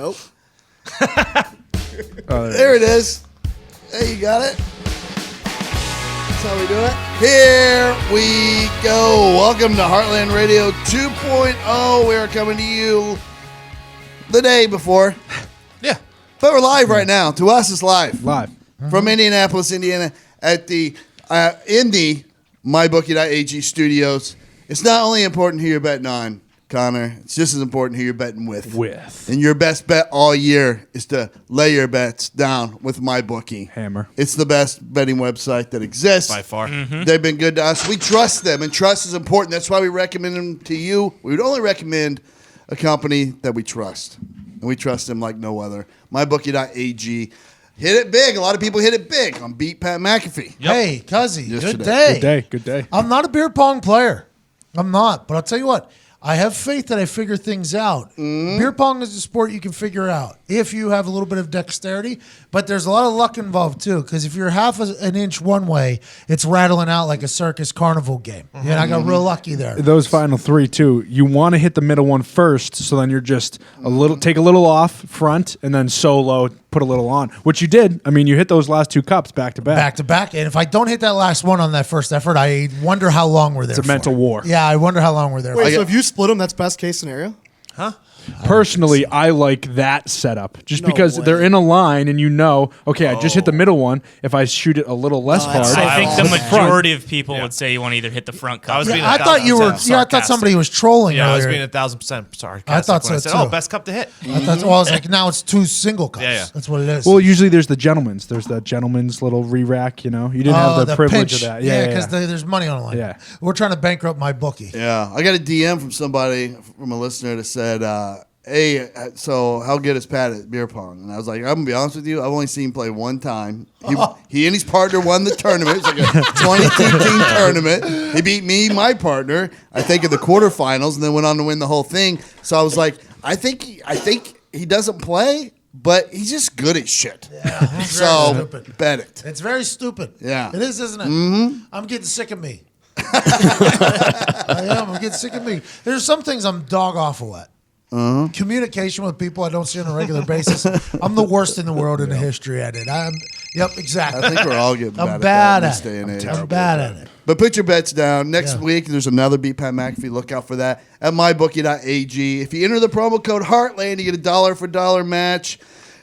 Nope. There it is. There you got it. That's how we do it. Here we go. Welcome to Heartland Radio 2.0. We are coming to you the day before. Yeah. But we're live right now. To us, it's live. Live. From Indianapolis, Indiana, at the in the MyBookie.ag studios. It's not only important who you're betting on, Connor. It's just as important who you're betting with. And your best bet all year is to lay your bets down with MyBookie. Hammer. It's the best betting website that exists. By far. Mm-hmm. They've been good to us. We trust them, and trust is important. That's why we recommend them to you. We would only recommend a company that we trust. And we trust them like no other. MyBookie.ag. Hit it big. A lot of people hit it big on Beat Pat McAfee. Yep. Hey, Cuzzy, Yesterday. good day. Good day. Good day. I'm not a beer pong player. I'm not. But I'll tell you what. I have faith that I figure things out. Beer pong is a sport you can figure out if you have a little bit of dexterity, but there's a lot of luck involved too, because if you're half an inch one way, it's rattling out like a circus carnival game. Yeah, I got real lucky there. Those final three, too, you want to hit the middle one first, so then you're just take a little off front and then solo, put a little on, which you did. I mean, you hit those last two cups back to back. Back to back. And if I don't hit that last one on that first effort, I wonder how long we're there It's a mental war. Yeah, I wonder how long we're there Wait, for. so if you split them, that's best case scenario? Huh? Personally, I like that setup just No because way. they're in a line and okay, I just hit the middle one. If I shoot it a little less hard, I think the with front. majority of people would say you want to either hit the front cup. I thought you were. Yeah, I thought somebody was trolling Yeah, I was earlier. being 1,000% sorry. I thought when I so, said, too. oh, best cup to hit. I thought. Well, I was like, now it's two single cups. Yeah, yeah. That's what it is. Well, usually there's the gentleman's. There's the gentleman's little re-rack, You didn't have the privilege pinch. of that. Yeah, because there's money on the line. Yeah. We're trying to bankrupt my bookie. Yeah, I got a DM from somebody, from a listener that said, hey, so how good is Pat at beer pong? And I was like, I'm going to be honest with you, I've only seen him play one time. He and his partner won the tournament. It's like a 22-team tournament. He beat me, my partner, I think in the quarterfinals, and then went on to win the whole thing. So I was like, I think he doesn't play, but he's just good at shit. Yeah, he's So very stupid. bet it. It's very stupid. Yeah. It is, isn't it? Mm-hmm. I'm getting sick of me. I am. I'm getting sick of me. There's some things I'm dog awful at. Communication with people I don't see on a regular basis. I'm the worst in the world in the history at it. Yep, exactly. I think we're all getting I'm bad bad at at that in this it. day and age. I'm bad at it. But put your bets down. Next Yeah. week, there's another Beat Pat McAfee. Look out for that at mybookie.ag. If you enter the promo code Heartland, you get a $1 for $1 match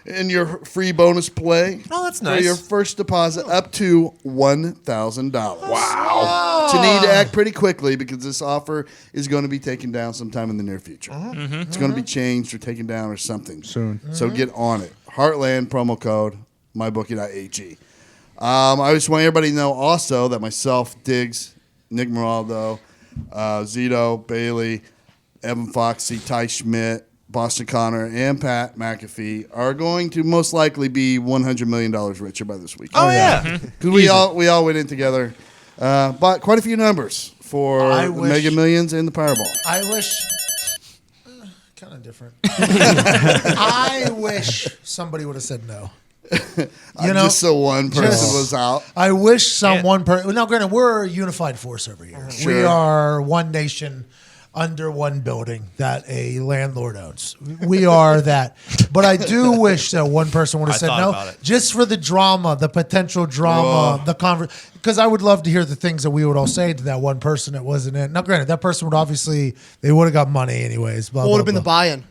in your free bonus play. Oh, that's For nice. your first deposit up to $1,000. Wow. You need to act pretty quickly because this offer is going to be taken down sometime in the near future. It's going to be changed or taken down or something. Soon. So get on it. Heartland promo code mybookie.ag. I just want everybody to know also that myself, Diggs, Nick Moraldo, Zito, Bailey, Evan Foxy, Ty Schmidt, Boston Connor, and Pat McAfee are going to most likely be $100 million richer by this weekend. Oh, yeah. Because we all went in together, bought quite a few numbers for the Mega Millions and the Powerball. I wish. Kind of different. I wish somebody would have said no. Just so one person was out. I wish someone. Now, granted, we're a unified force over here. Sure. We are one nation under one building that a landlord owns. We are that. But I do wish that one person would have said no, just for the drama, the potential drama, the conversation. Because I would love to hear the things that we would all say to that one person that wasn't in. Now, granted, that person would obviously, they would have got money anyways. Blah, What would have blah, been the blah. buy-in?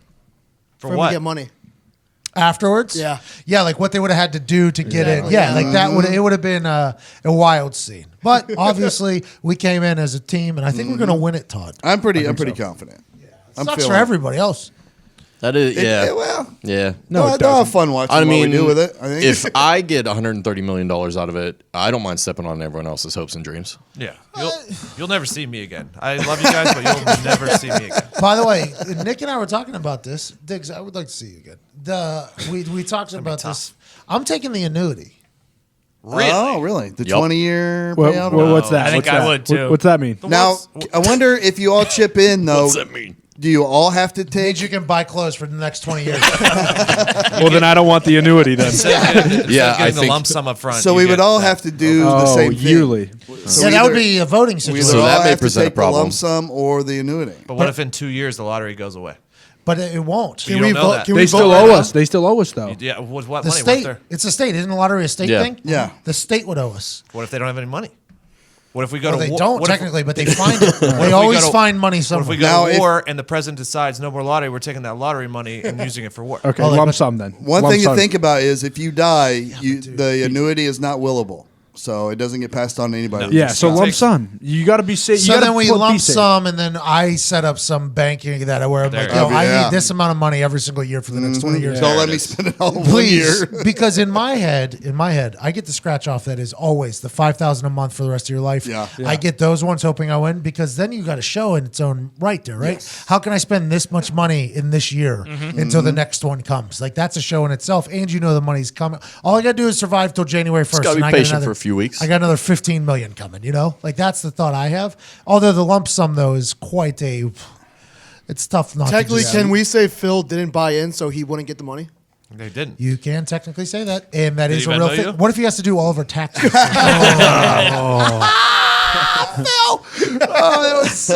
For him what? to get money. Afterwards? Yeah. Yeah, like what they would have had to do to get it. Exactly. Yeah, like that would have been a wild scene. But obviously, we came in as a team, and I think we're going to win it, Todd. I'm pretty confident. I'm Sucks for feeling it. everybody else. That is, yeah. Well, Yeah. they'll have fun watching what we do with it. I think. If I get $130 million out of it, I don't mind stepping on everyone else's hopes and dreams. Yeah. You'll never see me again. I love you guys, but you'll never see me again. By the way, Nick and I were talking about this. Diggs, I would like to see you again. We talked about this. I'm taking the annuity. Really? Oh, really? The Yep. 20-year Well, payout? what's that? I think What's I that? would, too. What's that mean? Now, I wonder if you all chip in, though. What's that mean? Do you all have to take? Means you can buy clothes for the next 20 years. Well, then I don't want the annuity then. Yeah, I getting the think- lump sum up front. So you we would get all that. have to do the same thing. yearly. So yeah, that would either- be a voting We situation. either So all that may have to present a take the problem. lump sum or the annuity. But what if in 2 years the lottery goes away? but it won't. Can we vote? Can They we still vote owe right us. They still owe us though. Yeah, with what The money? state. It's a state. Isn't the lottery a state Yeah. thing? Yeah. The state would owe us. What if they don't have any money? What if we go Well, to they war? don't what if- technically, but they find it. what if They we always go to- find money What if somewhere. we go Now, to if- war and the president decides no more lottery? We're taking that lottery money and using it for war. Okay, Well, like, lump but- sum then. One Lump thing to sum. think about is if you die, the annuity is not willable. So it doesn't get passed on to anybody. Yeah, so lump Takes- sum. You got to be safe. So then we lump sum, and then I set up some banking that where I'm like, There yo, you I go. need this amount of money every single year for the next 20 years. Don't let me spend it all in 1 Please, year. because in my head, I get the scratch off that is always the $5,000 a month for the rest of your life. Yeah. I get those ones hoping I win because then you got to show in its own right there, right? How can I spend this much money in this year until the next one comes? Like that's a show in itself, and you know the money's coming. All I got to do is survive till January 1st. gotta be and I got patient another- for a few weeks. I got another 15 million coming. You know, like that's the thought I have. Although the lump sum though is quite a. It's tough not Technically, to do can we say Phil didn't buy in so he wouldn't get the money? They didn't. You can technically say that, and that Did is he a real Venmo thing. you? What if he has to do all of our taxes? That was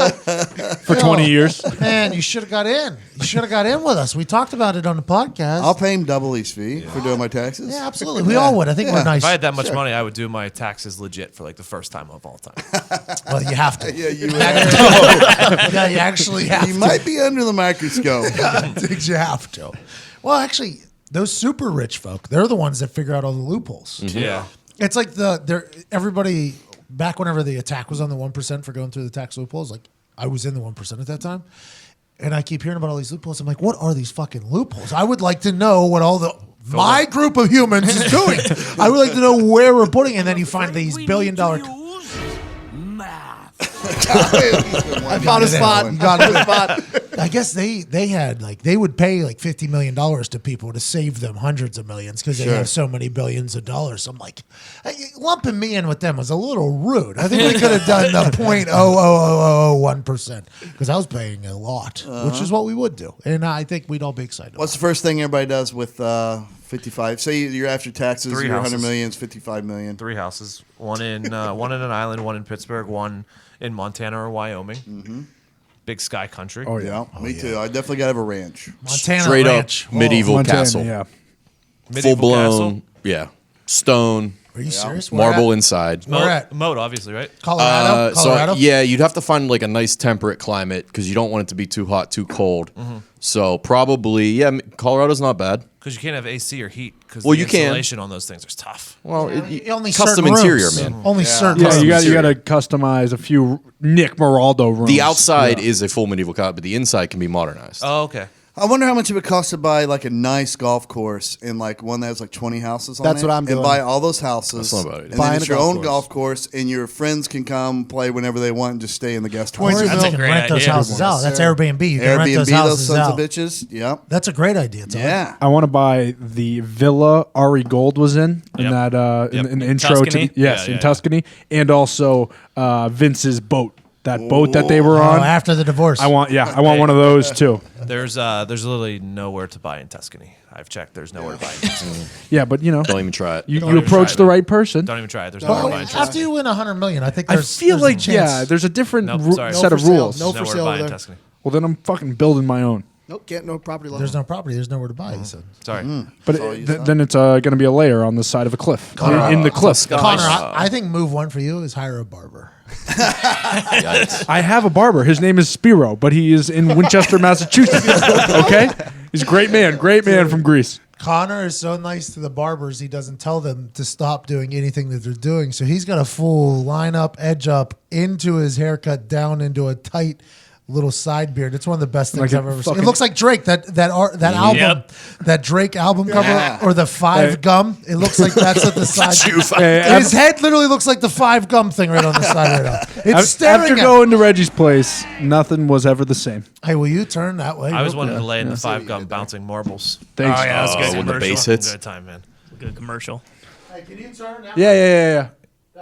for 20 years. Man, you should have got in. You should have got in with us. We talked about it on the podcast. I'll pay him double his fee for doing my taxes. Yeah, absolutely. We all would. I think we're nice. If I had that much money, I would do my taxes legit for like the first time of all time. Well, you have to. Yeah, you Yeah, you actually have You to. might be under the microscope. You have to. Well, actually, those super rich folk, they're the ones that figure out all the loopholes. Yeah. It's like everybody back whenever the attack was on the 1% for going through the tax loopholes. Like I was in the 1% at that time, and I keep hearing about all these loopholes. I'm like, what are these fucking loopholes? I would like to know what all my group of humans is doing. I would like to know where we're putting, and then you find these $1 billion. I found a spot. Got it. I guess they had they would pay like $50 million to people to save them hundreds of millions because they have so many billions of dollars. I'm like, lumping me in with them was a little rude. I think we could have done the 0.00001% because I was paying a lot, which is what we would do, and I think we'd all be excited. What's the first thing everybody does with 55? Say you're after taxes, Three your 100 houses. million is 55 million. 3 houses. One in an island, one in Pittsburgh, one in Montana or Wyoming. Mm-hmm. Big sky country. Oh, Yeah, me too. I definitely got to have a ranch. Montana Straight Ranch. up medieval Montana, castle. Yeah. Medieval Full blown. castle. Yeah. Stone. Are you serious? Where Marble at? inside. Where at? Moat, obviously, right? Colorado. Colorado. So yeah, you'd have to find like a nice temperate climate because you don't want it to be too hot, too cold. So probably Colorado's not bad. Because you can't have AC or heat because Well, the you can. insulation on those things is tough. Well, Only custom certain interior, rooms. man. Only certain. Yeah, rooms. you got to customize a few Nick Moraldo rooms. The outside is a full medieval castle, but the inside can be modernized. Oh, okay. I wonder how much it would cost to buy like a nice golf course and like one that has like 20 houses on That's it. what I'm And doing. buy all those houses. That's not a bad idea. And Buying then it's a your golf own course. golf course and your friends can come play whenever they want and just stay in the guest Or house. you That's a can great rent those idea. houses out. That's Airbnb. You can rent Airbnb those those houses sons out. of bitches. Yep. That's a great idea. Todd. Yeah. I want to buy the villa Ari Gold was in Yep. that Yep. in the In intro Tuscany? to yes Yeah, in yeah. Tuscany, and also Vince's boat. That boat that they were Oh, on. after the divorce. I want one of those too. There's literally nowhere to buy in Tuscany. I've checked. There's nowhere to buy in Tuscany. Yeah, but you know, Don't even try it. you even approach try it, the man. right person. Don't even try it. There's nowhere to buy in after Tuscany. you win 100 million, I think I there's feel there's a like chance. there's a different Nope, sorry. set No of for sale. rules. No. Nowhere for to sale buy in there. Tuscany. Well, then I'm fucking building my own. Nope, get no property loan. There's no property. There's nowhere to buy. He said. Sorry. But all you then it's going to be a layer on the side of a cliff in the cliff. Connor, I think move one for you is hire a barber. I have a barber. His name is Spiro, but he is in Winchester, Massachusetts. Okay, he's a great man from Greece. Connor is so nice to the barbers, he doesn't tell them to stop doing anything that they're doing. So he's got a full line up, edge up into his haircut, down into a tight little side beard. It's one of the best things Like a I've ever seen. It fucking- looks like Drake, that album, Yep. that Drake album cover, Yeah. or the five gum. It looks like that's at the side. Hey, His head literally looks like the five gum thing right on the side right now. It's staring After at going to Reggie's place, nothing was ever the same. Hey, will you turn that way? I was wanting to lay in the 5 gum bouncing marbles. Thanks. Oh, yeah, that's good. when the commercial. bass hits. Good time, man. Good commercial. Hey, can you turn that Yeah.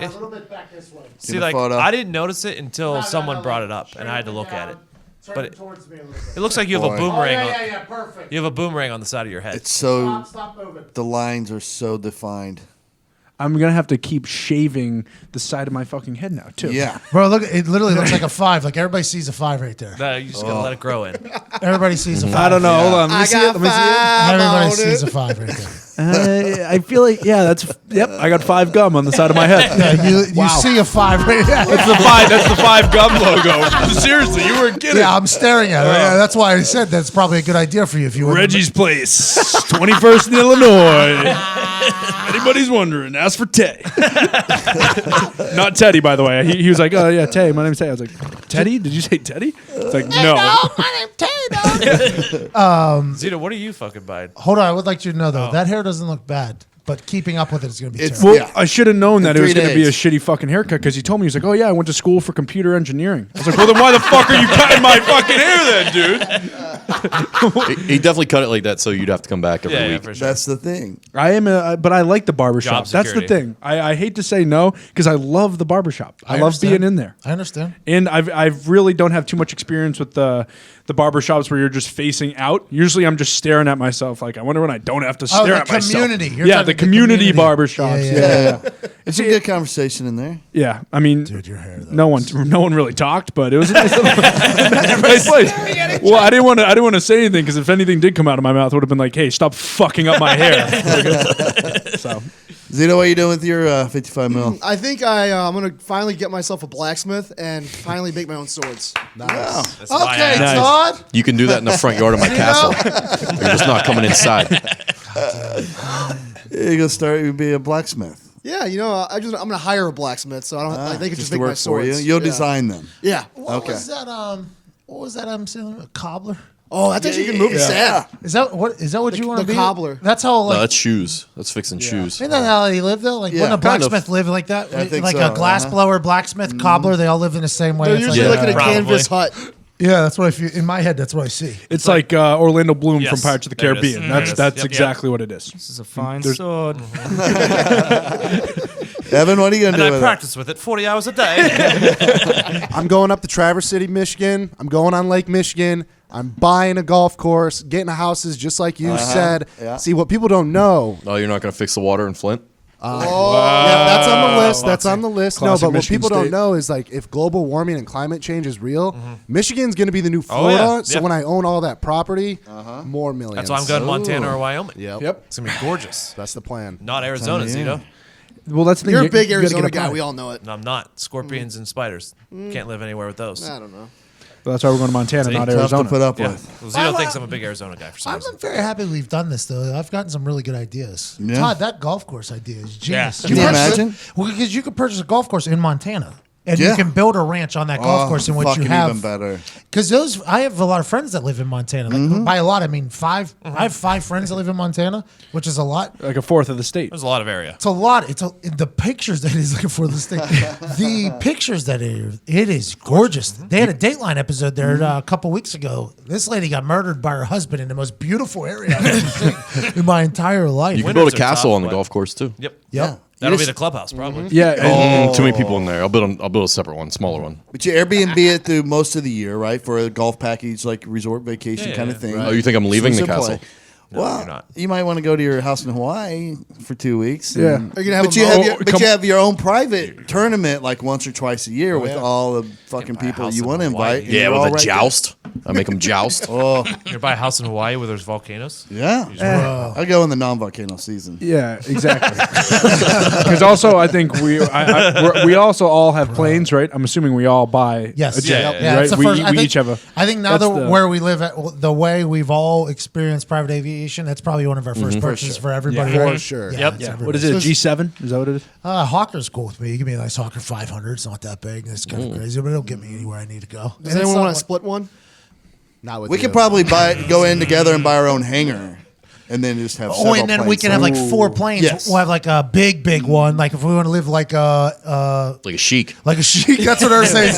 a little bit back this way? See, a like photo. I didn't notice it until No, someone no, brought like, it up, and I had to look at it. Turn But it towards me a little bit. It looks like you have a Boy. boomerang. Yeah, perfect. You have a boomerang on the side of your head. It's so Stop moving. the lines are so defined. I'm gonna have to keep shaving the side of my fucking head now too. Yeah. Bro, look, it literally looks like a 5. Like everybody sees a 5 right there. No, you just gotta let it grow in. Everybody sees a 5. I don't know. Hold on. Let me see it. Let me see it. Everybody sees a 5 right there. I feel like yep. I got 5 gum on the side of my head. Yeah, you see a 5 right there. That's the 5 gum logo. Seriously, you weren't kidding. Yeah, I'm staring at it. Yeah, that's why I said that's probably a good idea for you if you were Reggie's Place, 21st in Illinois. Anybody's wondering, ask for Tay. Not Teddy, by the way. He was like, oh, yeah, Tay. My name's Tay. I was like, Teddy? Did you say Teddy? It's like, no. my name's Tay, dog. Zito, what are you fucking buying? Hold on, I would like you to know though, that hair doesn't look bad, but keeping up with it is going to be It's- terrible. Well, I should have known that it was 3 going to be a days. shitty fucking haircut because he told me, he was like, oh, yeah, I went to school for computer engineering. I was like, well, then why the fuck are you cutting my fucking hair then, dude? He definitely cut it like that, so you'd have to come back every Yeah, week. for sure. That's the thing. But I like the barbershop. Job That's the security. thing. I hate to say no because I love the barbershop. I love understand. being in there. I understand. And I really don't have too much experience with the barbershops where you're just facing out. Usually I'm just staring at myself like, I wonder when I don't have to stare the at myself. community. You're Yeah, talking the the community community. barbershops. Yeah. Yeah. It's a good conversation in there. Yeah. I mean, Dude, your hair though. no one really talked, but it was a nice, nice place. Well, I didn't want to say anything because if anything did come out of my mouth, it would have been like, "Hey, stop fucking up my hair." So, Zito, what are you doing with your 55 mil? I think I'm gonna finally get myself a blacksmith and finally make my own swords. Wow. That's my Okay, ass. Nice. Todd. You can do that in the front yard of my castle. You're just not coming inside. You're gonna start. You be a blacksmith. Yeah, I'm gonna hire a blacksmith, so I don't. like, they could just to make my work for you. swords. You'll Yeah. design them. Yeah. What Okay. was that? What was that? I'm saying a cobbler. Oh, that's actually a good movie. Sad. Is that what you want to the be? cobbler. That's how No, like. that's shoes. That's fixing shoes. Isn't that how they live though? Like Yeah, when a kind of. blacksmith live like that, I think like so, a glass blower, blacksmith, cobbler, they all live in the same way. They're It's usually like, like in a Probably. canvas hut. yeah, that's what I feel in my head. That's what I see. it's like Orlando Bloom Yes, from Pirates of the there it is. Caribbean. There it is. That's Yep, exactly what it is. This is a fine sword. Evan, what are you gonna And do I with practice with it 40 hours a day. I'm going up to Traverse City, Michigan. I'm going on Lake Michigan. I'm buying a golf course, getting houses just like you said. Yeah. See, what people don't know. Oh, you're not going to fix the water in Flint? Yeah, that's on the list. That's on the list. Classic No, but what Michigan people don't State. know is like if global warming and climate change is real, Michigan's going to be the new Oh, yeah. Florida. So Yeah. when I own all that property, more millions. That's why I'm going to Montana or Wyoming. Yep. It's going to be gorgeous. That's the plan. Not Arizona, Zito. Well, that's the thing. You're a You big gotta get Arizona a guy. plan. We all know it. No, I'm not. Scorpions and spiders. Can't live anywhere with those. I don't know. Well, that's why we're going to Montana, See? not Tough Arizona. to put up Yeah. with. Well, Zito thinks I'm a big Arizona guy for some I'm reason. very happy we've done this though. I've gotten some really good ideas. Yeah. Todd, that golf course idea is genius. Yeah. Can you imagine? Well, because you could purchase a golf course in Montana. And Yeah. you can build a ranch on that golf course in which you fucking have. even better. Because I have a lot of friends that live in Montana. Like, by a lot, I mean 5. I have 5 friends that live in Montana, which is a lot. Like a fourth of the state. There's a lot of area. It's a lot. The pictures that he's looking for this thing. The pictures that it is gorgeous. They had a Dateline episode there a couple weeks ago. This lady got murdered by her husband in the most beautiful area I've ever seen in my entire life. You can Winters build a are castle tough, on the but- golf course, too. Yep. Yep. That'll You be just- the clubhouse, probably. Yeah. and- Too many people in there. I'll build a separate one, smaller one. But you Airbnb it through most of the year, right? For a golf package, like resort vacation Yeah, kind yeah. of thing. Oh, you think I'm leaving Snooze the and play. castle? Well, you're not. you might want to go to your house in Hawaii for 2 weeks. Yeah. and- Are you gonna have but a you mo- have your, Oh, but come- you have your own private tournament like once or twice a year with all the fucking buy a people house you in want to Hawaii. invite. and Yeah, you're with all a right there. joust. I make them joust. Oh, You buy a house in Hawaii where there's volcanoes. yeah. I go in the non-volcano season. Yeah, exactly. Because also, I think we also all have planes, right? I'm assuming we all buy Yes. a jet, Yeah, Yeah, right? it's the we first, I we think, each have a. I think now that's that where we live, the way we've all experienced private aviation, that's probably one of our first purchases for everybody. Yeah. right? For sure. Yeah, Yep. it's Yeah. What is everybody's. it? A G7? Is that what it is? Hawker's cool with me. You give me a nice Hawker 500. It's not that big. It's kind of crazy, but it'll get me anywhere I need to go. Does anyone want to split one? Not with We you. could probably go in together and buy our own hangar, and then just have. Oh, several and then we planes. can have like 4 planes. Yes. We'll have like a big one. Like if we want to live like a Like a chic. sheik. That's what they're saying.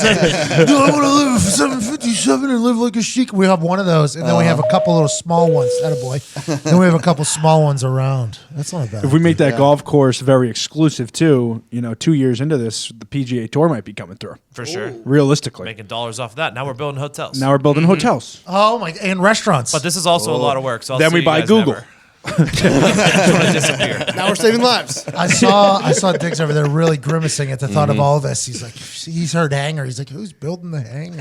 No, I want to live 757 and live like a sheik. We have one of those, and then we have a couple little small ones. Attaboy. Then we have a couple small ones around. That's not bad. If we make that golf course very exclusive too, 2 years into this, the PGA Tour might be coming through. For sure. Realistically, Making dollars off of that. Now we're building hotels. now we're building hotels. Oh my! And restaurants. But this is also a lot of work. So I'll Then see we you buy guys Google. never. Now we're saving lives. I saw Diggs over there really grimacing at the thought of all this. He's like, he's heard hangar. He's like, who's building the hangar?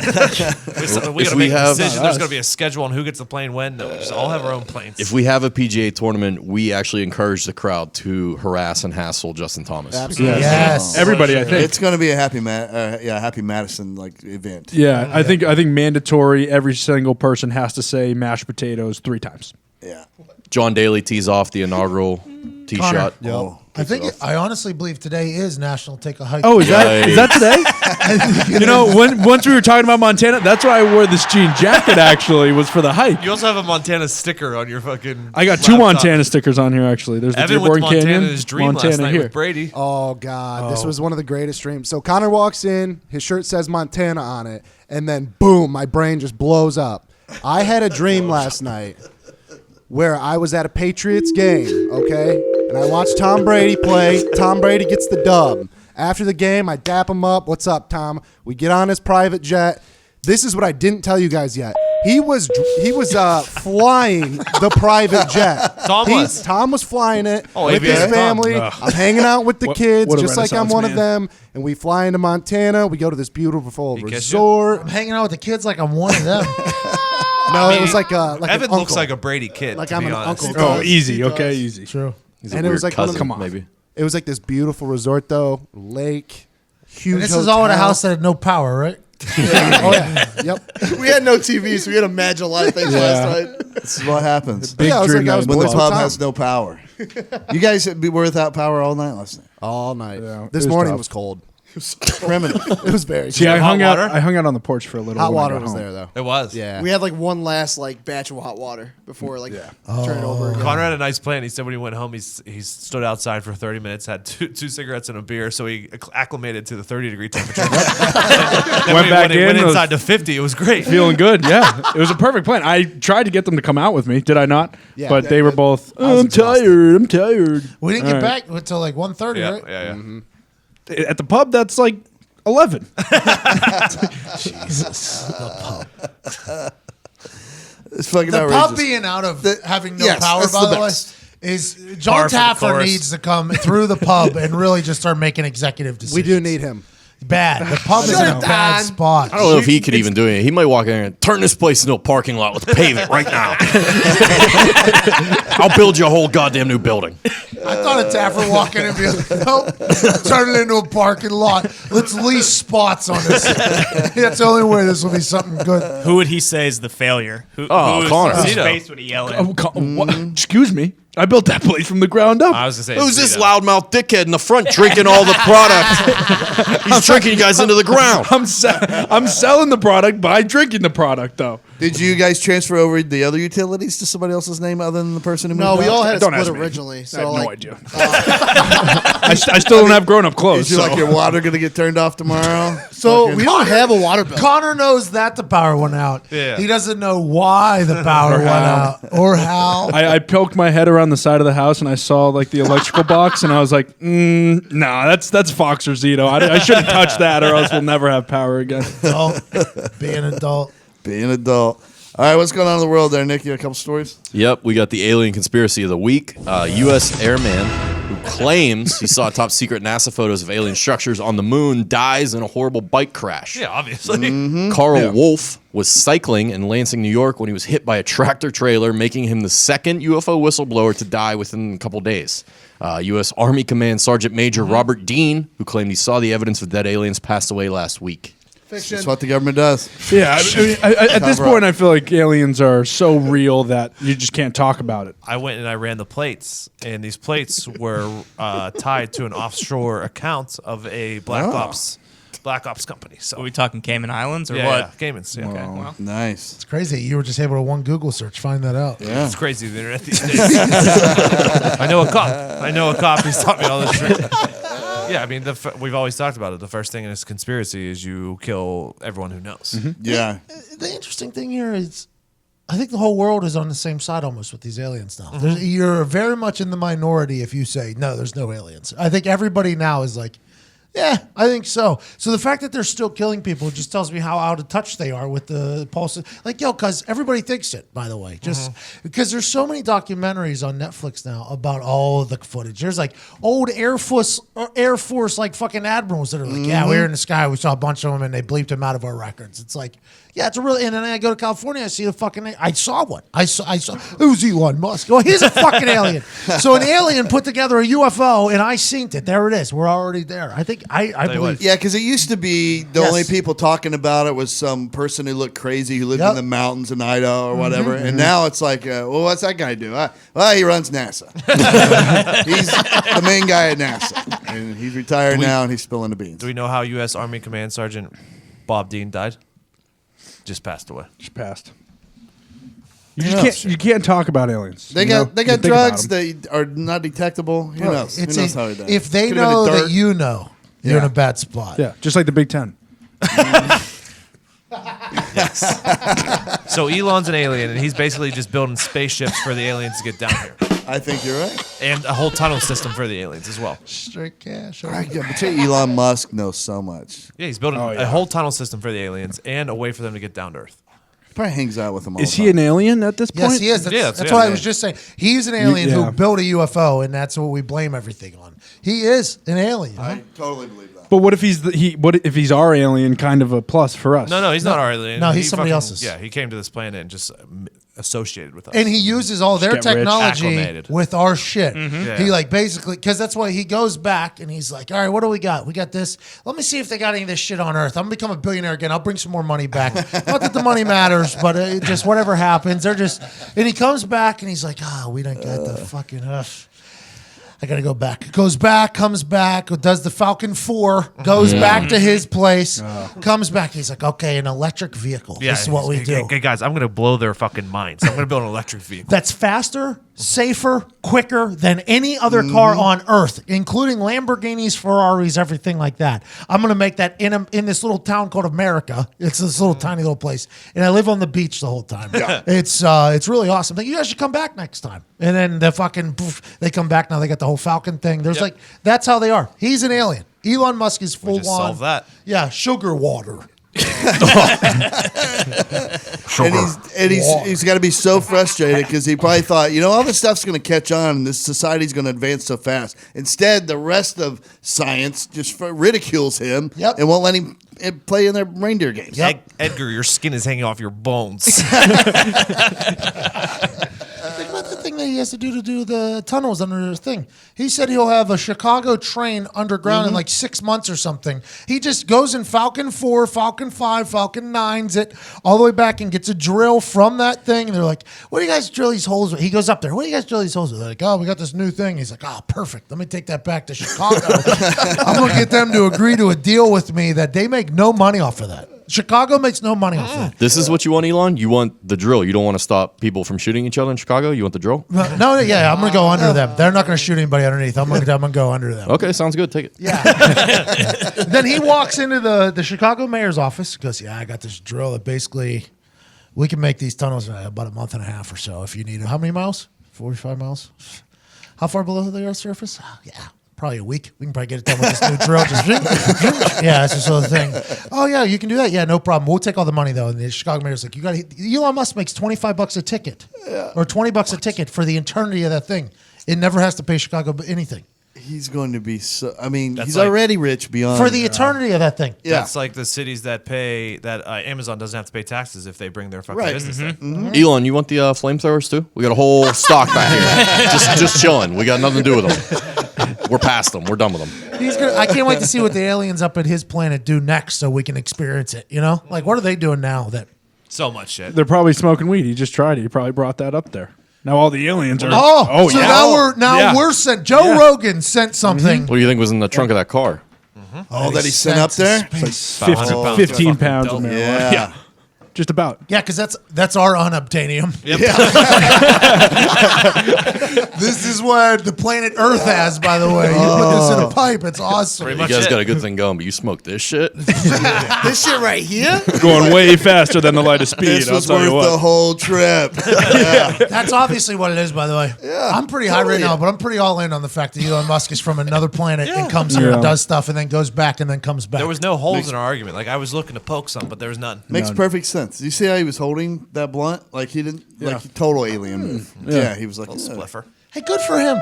We got to make a decision. There's going to be a schedule on who gets the plane when. No, we just all have our own planes. If we have a PGA tournament, we actually encourage the crowd to harass and hassle Justin Thomas. Absolutely. Yes. Everybody, I think. It's going to be a Happy Madison like event. Yeah, I think mandatory. Every single person has to say mashed potatoes 3 times. Yeah. John Daly tees off the inaugural tee Connor. shot. Oh, I honestly believe today is National Take a Hike. Oh, is Yikes. that today? You know, once we were talking about Montana, that's why I wore this jean jacket. Actually, was for the hike. You also have a Montana sticker on your fucking. I got 2 laptop. Montana stickers on here. Actually, there's the Evan went Dearborn to Montana Canyon, in his dream last Montana night here. with Brady. Oh God, this was one of the greatest dreams. So Connor walks in, his shirt says Montana on it, and then boom, my brain just blows up. I had a dream last night where I was at a Patriots game, okay? And I watched Tom Brady play. Tom Brady gets the dub. After the game, I dap him up. What's up, Tom? We get on his private jet. This is what I didn't tell you guys yet. He was flying the private jet. Tom was flying it with his aviator Tom. Tom. family. Ugh. I'm hanging out with the kids, what a just like I'm Renaissance one of man. them. And we fly into Montana. We go to this beautiful kissed you? resort. I'm hanging out with the kids like I'm one of them. No, it was like Evan an looks uncle. like a Brady kid. Like to I'm be an honest. uncle. Oh, Does. easy. He Okay, does. easy. True. He's a And it weird was like one of cousin, the- maybe. It was like this beautiful resort, though. Lake, huge. And this is all in a hotel. house that had no power, right? Oh yeah. Yep. We had no TV, so we had to imagine a lot of things last night. this is what happens Yeah, I was dream like, I was night. when the boys pub with has Tom. no power. You guys were without power all night last night. All night. Yeah, it This was morning tough. was cold. Criminal. It was very See, cold. I hot hung out. water? I hung out on the porch for a little. Hot when I water got was home. there though. It was. Yeah. We had like one last like batch of hot water before turn it over again. Connor had a nice plan. He said when he went home, he stood outside for 30 minutes, had two cigarettes and a beer, so he acclimated to the 30-degree temperature. Then Went back when he in, went was inside to 50. It was great. Feeling good, yeah. It was a perfect plan. I tried to get them to come out with me, did I not? Yeah. But they were both, was I'm exhausted. tired, I'm tired. We didn't All get right. back until like 1:30, Yeah, right? yeah. At the pub, that's like 11. Jesus. It's fucking The outrageous. pub being out of having no yes, power, that's by the the way, best. is John Par for the Taffer course. needs to come through the pub and really just start making executive decisions. We do need him. Bad. The pub is in a bad spot. I don't know if he could even do it. He might walk in there and turn this place into a parking lot. Let's pave it right now. I'll build you a whole goddamn new building. I thought of Taffer walking in and be like, nope, turn it into a parking lot. Let's lease spots on this. That's the only way this will be something good. Who would he say is the failure? Oh, Connor. Whose Zito. face would he yell at? What? Excuse me. I built that place from the ground up. I was going to say, Who's this Zito. loudmouth dickhead in the front drinking all the product? He's drinking you guys into the ground. I'm selling the product by drinking the product, though. Did you guys transfer over the other utilities to somebody else's name other than the person who moved No, we out? all had it Don't split ask me. originally. I So have no like, idea. I still don't have grown-up clothes. Is you So. like your water going to get turned off tomorrow? so Fucking- we don't have a water bill. Connor knows that the power went out. Yeah. He doesn't know why the power went out or how. I poked my head around the side of the house and I saw like the electrical box and I was like, no, that's Fox or Zito. I shouldn't touch that or else we'll never have power again. Adult, be an adult. Be an adult. All right, what's going on in the world there, Nick? You got a couple stories? Yep, we got the alien conspiracy of the week. U.S. airman who claims he saw top secret NASA photos of alien structures on the moon dies in a horrible bike crash. Yeah, obviously. Carl Wolf was cycling in Lansing, New York when he was hit by a tractor trailer, making him the second UFO whistleblower to die within a couple days. U.S. Army Command Sergeant Major Robert Dean, who claimed he saw the evidence of dead aliens, passed away last week. Fiction. That's what the government does. Yeah, at this Cover point, up. I feel like aliens are so real that you just can't talk about it. I went and I ran the plates, and these plates were tied to an offshore account of a Black Ops company. So Are we talking Cayman Islands or yeah, what? yeah, Caymans. Yeah. Okay, well. Nice. It's crazy. You were just able to one Google search find that out. Yeah. It's crazy the internet these days. I know a cop. He's taught me all this shit. Yeah, I mean, we've always talked about it. The first thing in this conspiracy is you kill everyone who knows. Yeah. The interesting thing here is I think the whole world is on the same side almost with these aliens now. You're very much in the minority if you say, no, there's no aliens. I think everybody now is like, Yeah, I think so. So the fact that they're still killing people just tells me how out of touch they are with the pulse. Like, yo, because everybody thinks it, by the way. Just because there's so many documentaries on Netflix now about all of the footage. There's like old Air Force like fucking admirals that are like, yeah, we were in the sky. We saw a bunch of them and they bleeped them out of our records. It's like, yeah, it's a really. And then I go to California, I see the fucking. I saw one. I saw. It was Elon Musk. Well, he's a fucking alien. So an alien put together a UFO, and I synced it. There it is. We're already there. I think I believe. Yeah, because it used to be the only people talking about it was some person who looked crazy who lived in the mountains in Idaho or whatever. And now it's like, well, what's that guy do? Well, he runs NASA. He's the main guy at NASA, and he's retired now, and he's spilling the beans. Do we know how U.S. Army Command Sergeant Bob Dean died? Just passed away. Just passed. You can't talk about aliens. They got drugs that are not detectable. Who knows? Who knows how he died? If they know that you know, you're in a bad spot. Yeah, just like the Big Ten. So Elon's an alien, and he's basically just building spaceships for the aliens to get down here, I think you're right. and a whole tunnel system for the aliens as well. Straight cash. I bet you Elon Musk knows so much. Yeah, he's building a whole tunnel system for the aliens and a way for them to get down to Earth. He probably hangs out with them all Is the he time. an alien at this point? Yes, he is. That's what I was just saying. He's an alien who built a UFO, and that's what we blame everything on. He is an alien. I totally believe that. But what if what if he's our alien, kind of a plus for us? No, he's not our alien. No, he's He somebody else's. Yeah, he came to this planet and just associated with us. And he uses all their Get rich. technology Acclimated. with our shit. Yeah. He like basically, because that's why he goes back and he's like, all right, what do we got? We got this. Let me see if they got any of this shit on Earth. I'm going to become a billionaire again. I'll bring some more money back. Not that the money matters, but it just whatever happens. They're just, and he comes back and he's like, we don't get the fucking, I got to go back. Goes back, comes back, does the Falcon 4, goes back to his place, comes back. He's like, okay, an electric vehicle. This is what we do. Okay, guys, I'm going to blow their fucking minds. I'm going to build an electric vehicle. That's faster, safer, quicker than any other car on Earth, including Lamborghinis, Ferraris, everything like that. I'm going to make that in this little town called America. It's this little tiny little place, and I live on the beach the whole time. Yeah. It's really awesome. Like, you guys should come back next time. And then the fucking they come back now. They got the whole Falcon thing. There's like that's how they are. He's an alien. Elon Musk is full on. Solve that. Yeah, sugar water. And he's got to be so frustrated because he probably thought, all this stuff's going to catch on and this society's going to advance so fast. Instead, the rest of science just ridicules him and won't let him play in their reindeer games. Yep. Edgar, your skin is hanging off your bones. Think about the thing that he has to do the tunnels under the thing. He said he'll have a Chicago train underground in like 6 months or something. He just goes in Falcon 4, Falcon 5, Falcon 9s it all the way back and gets a drill from that thing. And they're like, what do you guys drill these holes with? He goes up there. What do you guys drill these holes with? They're like, we got this new thing. He's like, perfect. Let me take that back to Chicago. I'm going to get them to agree to a deal with me that they make no money off of that. Chicago makes no money off that. This is what you want, Elon? You want the drill. You don't want to stop people from shooting each other in Chicago? You want the drill? No, I'm going to go under them. They're not going to shoot anybody underneath. I'm going to go under them. Okay, sounds good. Take it. Yeah. Then he walks into the Chicago mayor's office. Goes, I got this drill that basically we can make these tunnels in about a month and a half or so if you need it. How many miles? 45 miles? How far below the Earth's surface? Probably a week. We can probably get it done with this new drill. Yeah, that's just the thing. Oh, yeah, you can do that. Yeah, no problem. We'll take all the money, though. And the Chicago mayor's like, Elon Musk makes $25 a ticket or $20 a ticket for the eternity of that thing. It never has to pay Chicago anything. He's going to be so. I mean, he's already rich beyond for the eternity of that thing. Yeah, it's like the cities that pay that Amazon doesn't have to pay taxes if they bring their fucking business there. Elon, you want the flamethrowers too? We got a whole stock back here, just chilling. We got nothing to do with them. We're past them. We're done with them. I can't wait to see what the aliens up at his planet do next, so we can experience it. Like what are they doing now? That so much shit. They're probably smoking weed. He just tried it. He probably brought that up there. Now all the aliens are. Now we're sent. Joe Rogan sent something. What do you think was in the trunk of that car? That he sent up there? 15 pounds of marijuana. Yeah. Just about. Yeah, because that's our unobtainium. Yep. This is what the planet Earth has, by the way. You put this in a pipe. It's awesome. Pretty You much guys it. got a good thing going, but you smoke this shit. This shit right here. Going way faster than the light of speed. This I'll was tell you worth the what. whole trip. That's obviously what it is, by the way. Yeah, I'm pretty high right now, but I'm pretty all in on the fact that Elon Musk is from another planet and comes here and does stuff and then goes back and then comes back. There was no holes in our argument. Like I was looking to poke some, but there was none. Makes perfect sense. You see how he was holding that blunt? Like he didn't, like total alien move. Yeah, he was like, Spliffer. Hey, good for him.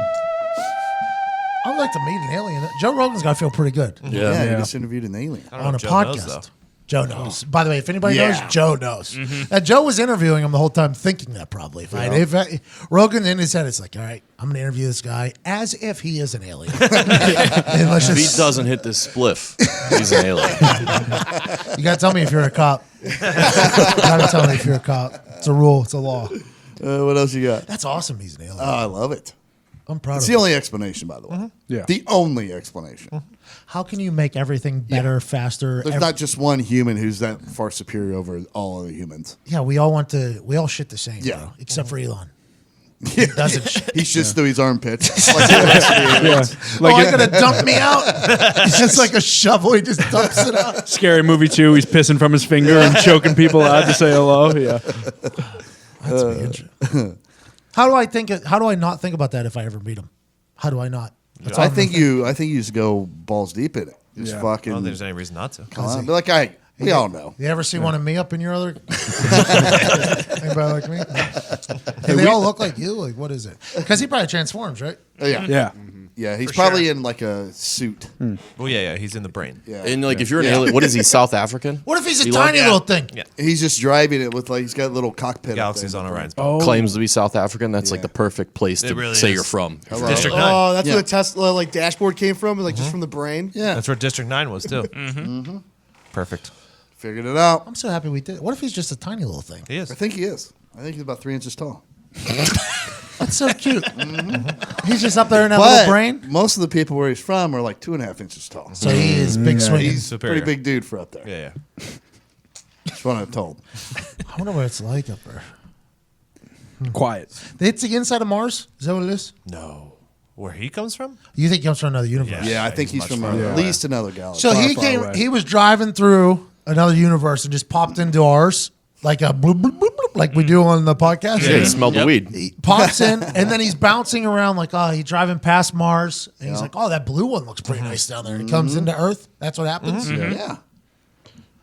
I'd like to meet an alien. Joe Rogan's got to feel pretty good yeah, he just interviewed an alien. I don't know on a if Joe podcast. knows, though. Joe knows. By the way, if anybody Yeah. knows, Joe knows. Joe was interviewing him the whole time, thinking that probably. If Rogan in his head, it's like, all right, I'm going to interview this guy as if he is an alien. And let's If he just- doesn't hit this spliff, he's an alien. you got to tell me if you're a cop. You got to tell me if you're a cop. It's a rule. It's a law. What else you got? That's awesome. He's an alien. Oh, I love it. I'm proud It's of the him. only explanation, by the way. Yeah. The only explanation. How can you make everything better, faster? There's not just one human who's that far superior over all other humans. Yeah, we all shit the same, Yeah. bro, except for Elon. He doesn't shit. He shits through his armpits. Like the rest of the humans. Like You're going to dump me out? It's just like a shovel. He just dumps it out. Scary Movie 2, he's pissing from his finger and choking people out to say hello. Yeah. That's weird. How do I not think about that if I ever meet him? How do I not? That's all I I'm think gonna you just go balls deep in it. Just Yeah. I fucking don't think there's any reason not to. come on. Be like, we all know. You ever see one of me up in your other? Anybody like me? Do they all look like you? Like, what is it? Because he probably transforms, right? Oh, yeah. Yeah. Yeah, he's probably in like a suit. Well, yeah, he's in the brain. Yeah. And like, if you're an alien, what is he? South African? What if he's a Elon? tiny little thing? Yeah. He's just driving it with like he's got a little cockpit. Galaxy's up on there. Orion's belt. Claims to be South African. That's like Yeah. the perfect place to really say is. you're from. District 9. Oh, that's Yeah. where the Tesla like dashboard came from, like just from the brain. Yeah, That's where District 9 was, too. Mm-hmm. Perfect. figured it out. I'm so happy we did. What if he's just a tiny little thing? He is. I think he is. I think he's about 3 inches tall. That's so cute. He's just up there in that little brain. Most of the people where he's from are like 2.5 inches tall. So he is big swinging. He's a Superior. pretty big dude for up there. Yeah, yeah. That's what I'm told. I wonder what it's like up there. Quiet. It's the inside of Mars. Is that what it is? No. Where he comes from? You think he comes from another universe? Yeah, I think he's much from farther at least another galaxy. So he far came. away. He was driving through another universe and just popped into ours like a bloop, bloop, bloop, bloop, like we do on the podcast. Yeah, he smelled the weed. He pops in and then he's bouncing around like, oh, he's driving past Mars and he's like, oh, that blue one looks pretty nice down there. He comes into Earth. That's what happens. yeah.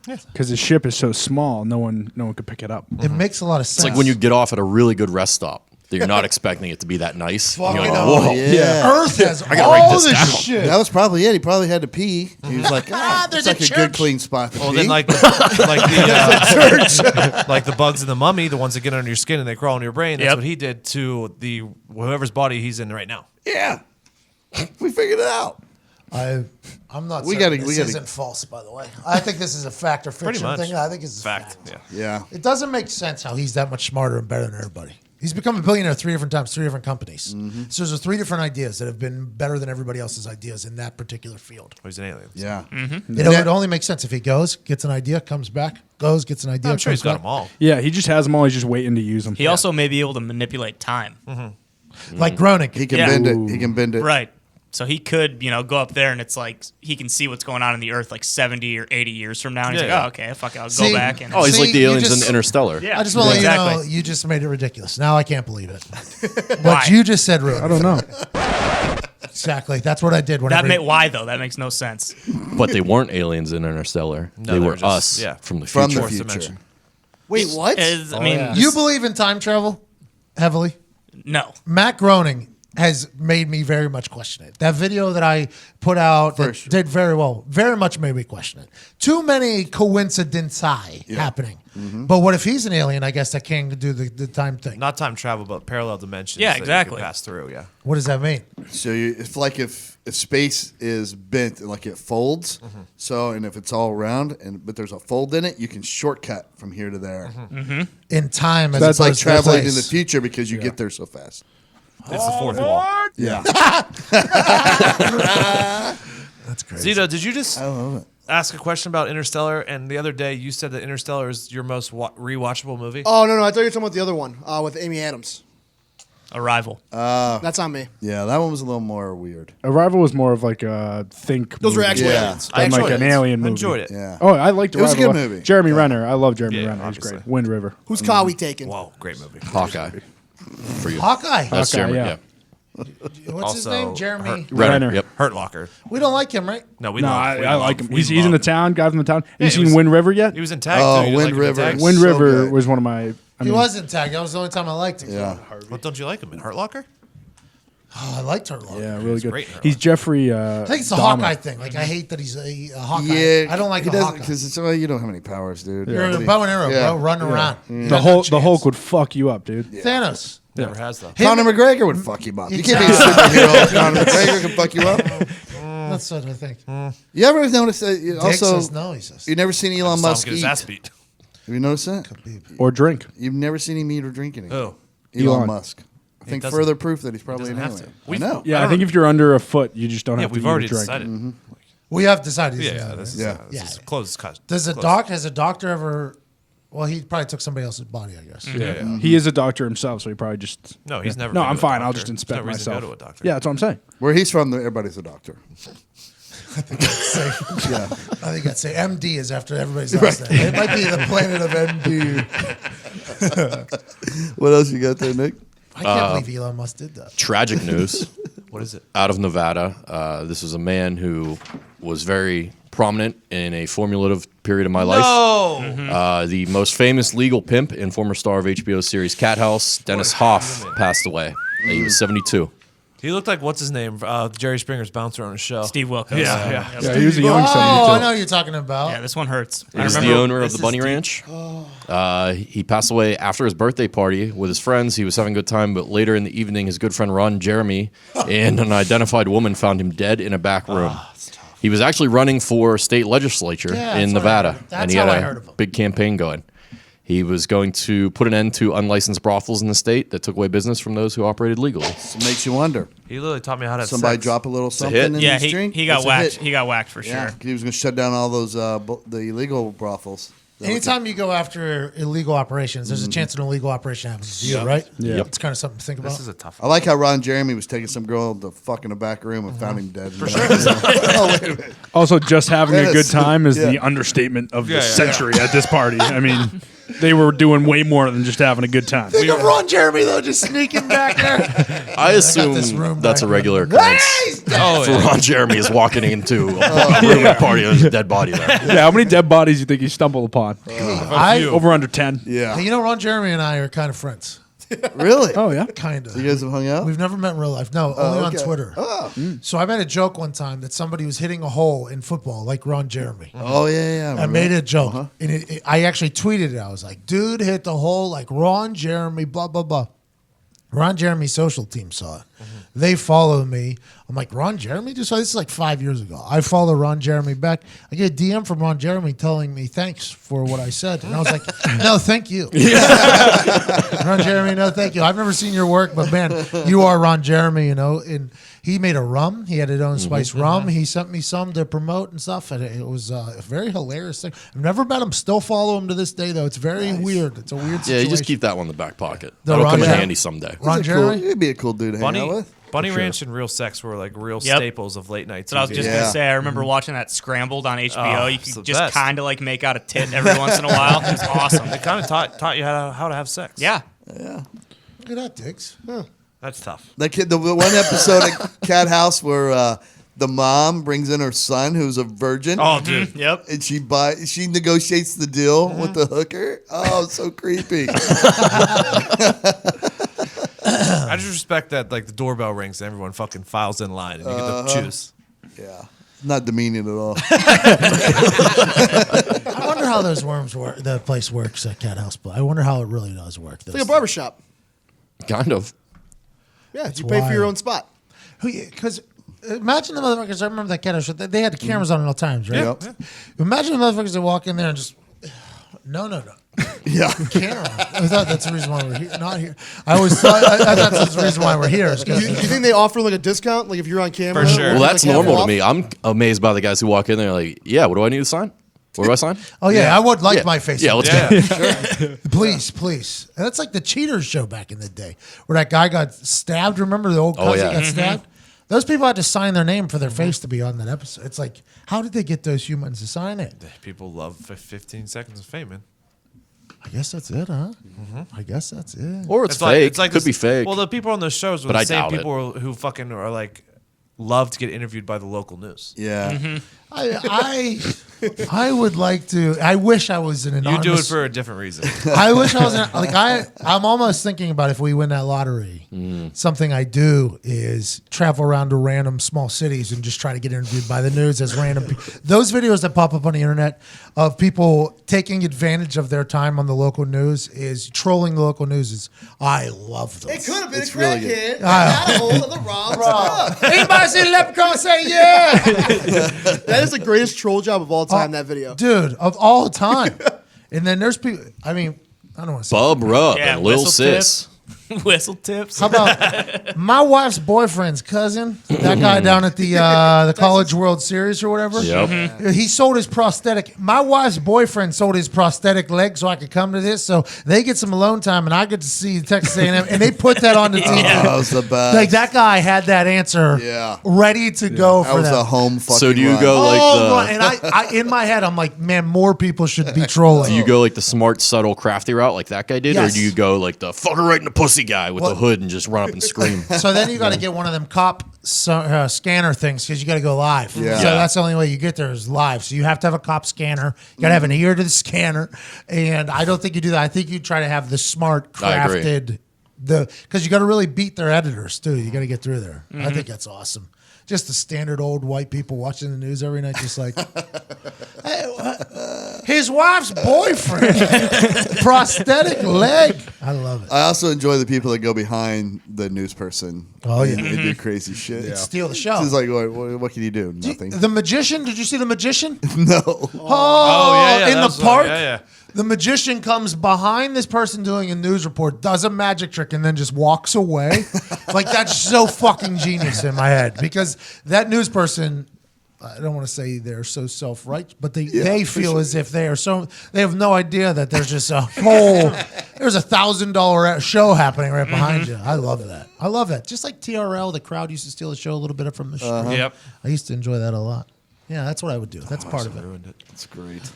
Because his ship is so small, no one could pick it up. It makes a lot of sense. It's like when you get off at a really good rest stop that you're not expecting it to be that nice. And you're like, Fucking whoa. Yeah. Earth has gotta all write this this down. shit. That was probably it. He probably had to pee. He was like, there's it's like a a church. good clean spot to Well, pee. then like the like the bugs in the mummy, the ones that get under your skin and they crawl in your brain. That's Yep. what he did to the whoever's body he's in right now. yeah. We figured it out. I'm not. We We gotta- This we gotta- isn't false, by the way. I think this is a fact or Pretty fiction much. thing. I think it's a fact. Yeah. Yeah. It doesn't make sense how he's that much smarter and better than everybody. He's become a billionaire 3 different times, 3 different companies. So there's 3 different ideas that have been better than everybody else's ideas in that particular field. Oh, he's an alien. Yeah. It would only make sense if he goes, gets an idea, comes back, goes, gets an idea. I'm sure he's comes got back. them all. Yeah, he just has them all. He's just waiting to use them. He also may be able to manipulate time. Like Groening. He can Yeah. bend it. He can bend it. Right. So he could, go up there and it's like he can see what's going on in the Earth like 70 or 80 years from now. And he's Yeah, like, yeah. oh, okay, fuck it, I'll See- go back. And Oh, he's See, like the you aliens just- in Interstellar. yeah. I just want to let you know, Exactly. you just made it ridiculous. Now I can't believe it. Why? What you just said ruined I don't know. Exactly. That's what I did. Why though? That makes no sense. But they weren't aliens in Interstellar. No, they they were were just- us yeah. from the From future. the Fourth future. dimension. Wait, what? I mean, You believe in time travel heavily? no. Matt Groening has made me very much question it. That video that I put out that sure. did very well, very much made me question it. Too many coincidences happening. But what if he's an alien, I guess, that can do the time thing? Not time travel, but parallel dimensions. Yeah, that you exactly. can pass through. Yeah. What does that mean? So it's like if space is bent, like it folds. So and if it's all round but there's a fold in it, you can shortcut from here to there. In time, as That's like opposed to traveling in place. the future because you get there so fast. It's the fourth wall. Yeah. That's crazy. Zito, did you just? I love it. ask a question about Interstellar? And the other day you said that Interstellar is your most rewatchable movie. Oh no, I thought you were talking about the other one with Amy Adams. Arrival. That's on me. Yeah, that one was a little more weird. Arrival was more of like a think. Those were movie actual Yeah. aliens. than like an alien movie. I enjoyed it. Yeah. Oh, I liked It was a Arrival. good movie. Jeremy Renner. I love Jeremy Yeah, Renner. He's obviously. great. Wind River. Whose car we taking? Whoa, great movie. Hawkeye. For you. Hawkeye. That's Hawkeye, Jeremy. yeah. Yeah. What's his Also, name? Jeremy. Renner. Yep. Hurt Locker. We don't like him, right? No, we No, love. I like him. we He's in the love- town. Guy from the town. Yeah, you he seen was- Wind River yet? He was in Tag. Oh, too. You Wind like him in River. Tag? Wind so River good. was one of my. He was in Tag. That was the only time I liked him. Yeah. What don't you like him in Hurt Locker? Oh, I liked her. Yeah, really good. great in her He's life. Jeffrey. I think it's the Dahmer. Hawkeye thing. Like, I hate that he's a Hawkeye. Yeah, I don't like he a doesn't Hawkeye. because it's you don't have any powers, dude. You're What a do bow and arrow, Yeah. bro, running around. You The got Hulk. no The chance. Hulk would fuck you up, dude. Thanos. Never has though. Him- Conor McGregor would fuck you up. You can't be a Exactly. superhero. Conor McGregor can fuck you up. That's what I think. You ever notice that? Dick Also, says no. He says. you've never seen Elon Saw him Musk get his eat. ass Have beat. you noticed that? Or drink. You've never seen him eat or drink anything. Oh, Elon Elon. Musk. I think doesn't- further proof that he's probably doesn't an have alien. to. I know. Yeah, I don't think know. if you're under a foot, you just don't yeah, have to we've eat already or drink. decided. We have decided. he's Yeah, not. this is Yeah. this is close. Cut. Does a Close. has a doctor ever? Well, he probably took somebody else's body, I guess. Yeah. He is a doctor himself, so he probably just. No, he's never No, been I'm to a fine. I'll doctor. just There's inspect no reason to myself. go to a doctor. Yeah, that's what I'm saying. Where he's from, everybody's a doctor. Yeah. I think I'd say MD is after everybody's last name. It might be the planet of MD. What else you got there, Nick? I can't believe Elon Musk did that. Tragic news. What is it? Out of Nevada. This was a man who was very prominent in a formulative period of my life. Oh, The most famous legal pimp and former star of HBO series Cat House, Dennis Hof, passed away. He was 72. he looked like what's his name? Jerry Springer's bouncer on his show. Steve Wilkos. Yeah. Yeah, he was a young Oh, I son. know who you're talking about. Yeah, this one hurts. He was the owner of the Bunny Ranch. He passed away after his birthday party with his friends. He was having a good time, but later in the evening, his good friend Ron Jeremy and an identified woman found him dead in a back room. He was actually running for state legislature Yeah, in that's what I Nevada, heard. That's and he how had I heard of a him. big campaign going. He was going to put an end to unlicensed brothels in the state that took away business from those who operated legally. It makes you wonder. He literally taught me how to have Somebody sex. drop a little a something hit. in Yeah, his drink. he got It's a whacked. hit. He got whacked for Yeah, sure. he was going to shut down all those the illegal brothels. Anytime you go after illegal operations, there's a chance an illegal operation happens to you, right? Yeah. It's kind of something to think about. This is a tough I one. like how Ron Jeremy was taking some girl to fuck in the back room and found him dead. For sure. Oh, wait a minute. Also, just having a Dennis. good time is Yeah. the understatement of the Yeah, yeah, century at this party. I mean, they were doing way more than just having a good time. Think of Ron Jeremy, though, just sneaking back there. I assume this room that's a back regular here. occurrence. Oh, For yeah. Ron Jeremy is walking into a room at a party, there's a dead body there. Yeah, how many dead bodies do you think he stumbled upon? Over under 10. Yeah. You know, Ron Jeremy and I are kind of friends. Really? Oh, yeah. Kind of. You guys have hung out? We've never met in real life. No, only on okay. Twitter. Oh. So I made a joke one time that somebody was hitting a hole in football like Ron Jeremy. Oh, yeah. I made a joke. And I actually tweeted it. I was like, dude hit the hole like Ron Jeremy, blah, blah, blah. Ron Jeremy's social team saw it. They follow me. I'm like, Ron Jeremy? Just this is like 5 years ago. I follow Ron Jeremy back. I get a DM from Ron Jeremy telling me thanks for what I said. And I was like, no, thank you. Ron Jeremy, no, thank you. I've never seen your work, but man, you are Ron Jeremy, you know. And he made a rum. He had his own spice rum. He sent me some to promote and stuff. And it was a very hilarious thing. I've never met him. Still follow him to this day, though. It's very weird. It's a weird Yeah, situation. you just keep that one in the back pocket. The That'll Ron come in Jeremy. handy someday. Ron He's a cool, Jeremy? he'd be a cool dude to hang out with. Bunny Ranch and Real Sex were like real Yep. staples of late night TV. So I was just Yeah. gonna say, I remember watching that Scrambled on HBO. Oh, You it's the could just best. kind of like make out a tit every once in a while. It was awesome. It kind of taught you how to have sex. Yeah. Look at that, Diggs. That's tough. That kid, the one episode of Cat House where the mom brings in her son who's a virgin. Oh, dude. Yep. And she negotiates the deal with the hooker. Oh, so creepy. I just respect that like the doorbell rings and everyone fucking files in line and you get to choose. Yeah. Not demeaning at all. I wonder how those worms work. The place works at Cat House, but I wonder how it really does work. It's like a barbershop. Kind of. Yeah, you pay for your wild. own spot. Because imagine the motherfuckers. I remember that Cat House. They had the cameras on at all times, right? Yep. Imagine the motherfuckers that walk in there and just No. Yeah. Camera. I thought that's the reason why we're here. Not here. I always thought I thought that's the reason why we're here. Do you think they offer like a discount, like if you're on camera? For sure. Well, like, that's half normal to off? me. I'm amazed by the guys who walk in there like, yeah, what do I need to sign? What do I sign? Oh yeah, I would like Yeah. my face. Yeah, on let's it. go. Please. And that's like the Cheaters show back in the day, where that guy got stabbed. Remember the old Oh, cousin yeah. got stabbed? Those people had to sign their name for their face to be on that episode. It's like, how did they get those humans to sign it? People love 15 seconds of fame, man. I guess that's it, huh? I guess that's it. Or it's fake. Could this- be fake. Well, the people on those shows were But the I same doubt it. people who fucking are like love to get interviewed by the local news. Yeah. I would like to. I wish I was an You anonymous. do it for a different reason. I wish I was I'm almost thinking about if we win that lottery. Something I do is travel around to random small cities and just try to get interviewed by the news as random people. Those videos that pop up on the internet of people taking advantage of their time on the local news is trolling the local news. I love those. It could have been It's a really crackhead. good. Got a hold of the wrong stuff. Anybody see Leprechaun say yeah? That is the greatest troll job of all time. That video. Dude, of all time. And then there's people. I mean, I don't want to say. Bub Rub Yeah, and Lil whistle Sis. Whistle tips. How about my wife's boyfriend's cousin? That guy down at the College World Series or whatever. Yep. He sold his prosthetic. My wife's boyfriend sold his prosthetic leg so I could come to this. So they get some alone time, and I get to see Texas A&M, and they put that on the TV. That was the best. Like that guy had that answer Yeah. ready to go That for was that. a home fucking So do you run. go like Oh, the? and I in my head, I'm like, man, more people should be trolling. Do you go like the smart, subtle, crafty route like that guy did, Yes. or do you go like the fucker right in the pussy guy with the What? hood and just run up and scream? So then you got to get one of them cop scanner things because you got to go live. Yeah. So Yeah. that's the only way you get there is live. So you have to have a cop scanner. You got to have an ear to the scanner. And I don't think you do that. I think you try to have the smart I agree. crafted because you got to really beat their editors too. You got to get through there. I think that's awesome. Just the standard old white people watching the news every night, just like, hey, his wife's boyfriend, prosthetic leg. I love it. I also enjoy the people that go behind the news person. Oh, yeah. They do crazy shit. Steal the show. It's like, what can you do? Nothing. The magician? Did you see the magician? No. Oh, yeah, in that the was park. yeah. The magician comes behind this person doing a news report, does a magic trick, and then just walks away. Like that's so fucking genius in my head because that news person. I don't want to say they're so self-righteous, but they feel as if they are so. They have no idea that there's just a whole. There's $1,000 show happening right behind you. I love that. I love that. Just like TRL, the crowd used to steal the show a little bit from the show. Yep. I used to enjoy that a lot. Yeah, that's what I would do. That's part of it. Ruined it. That's great.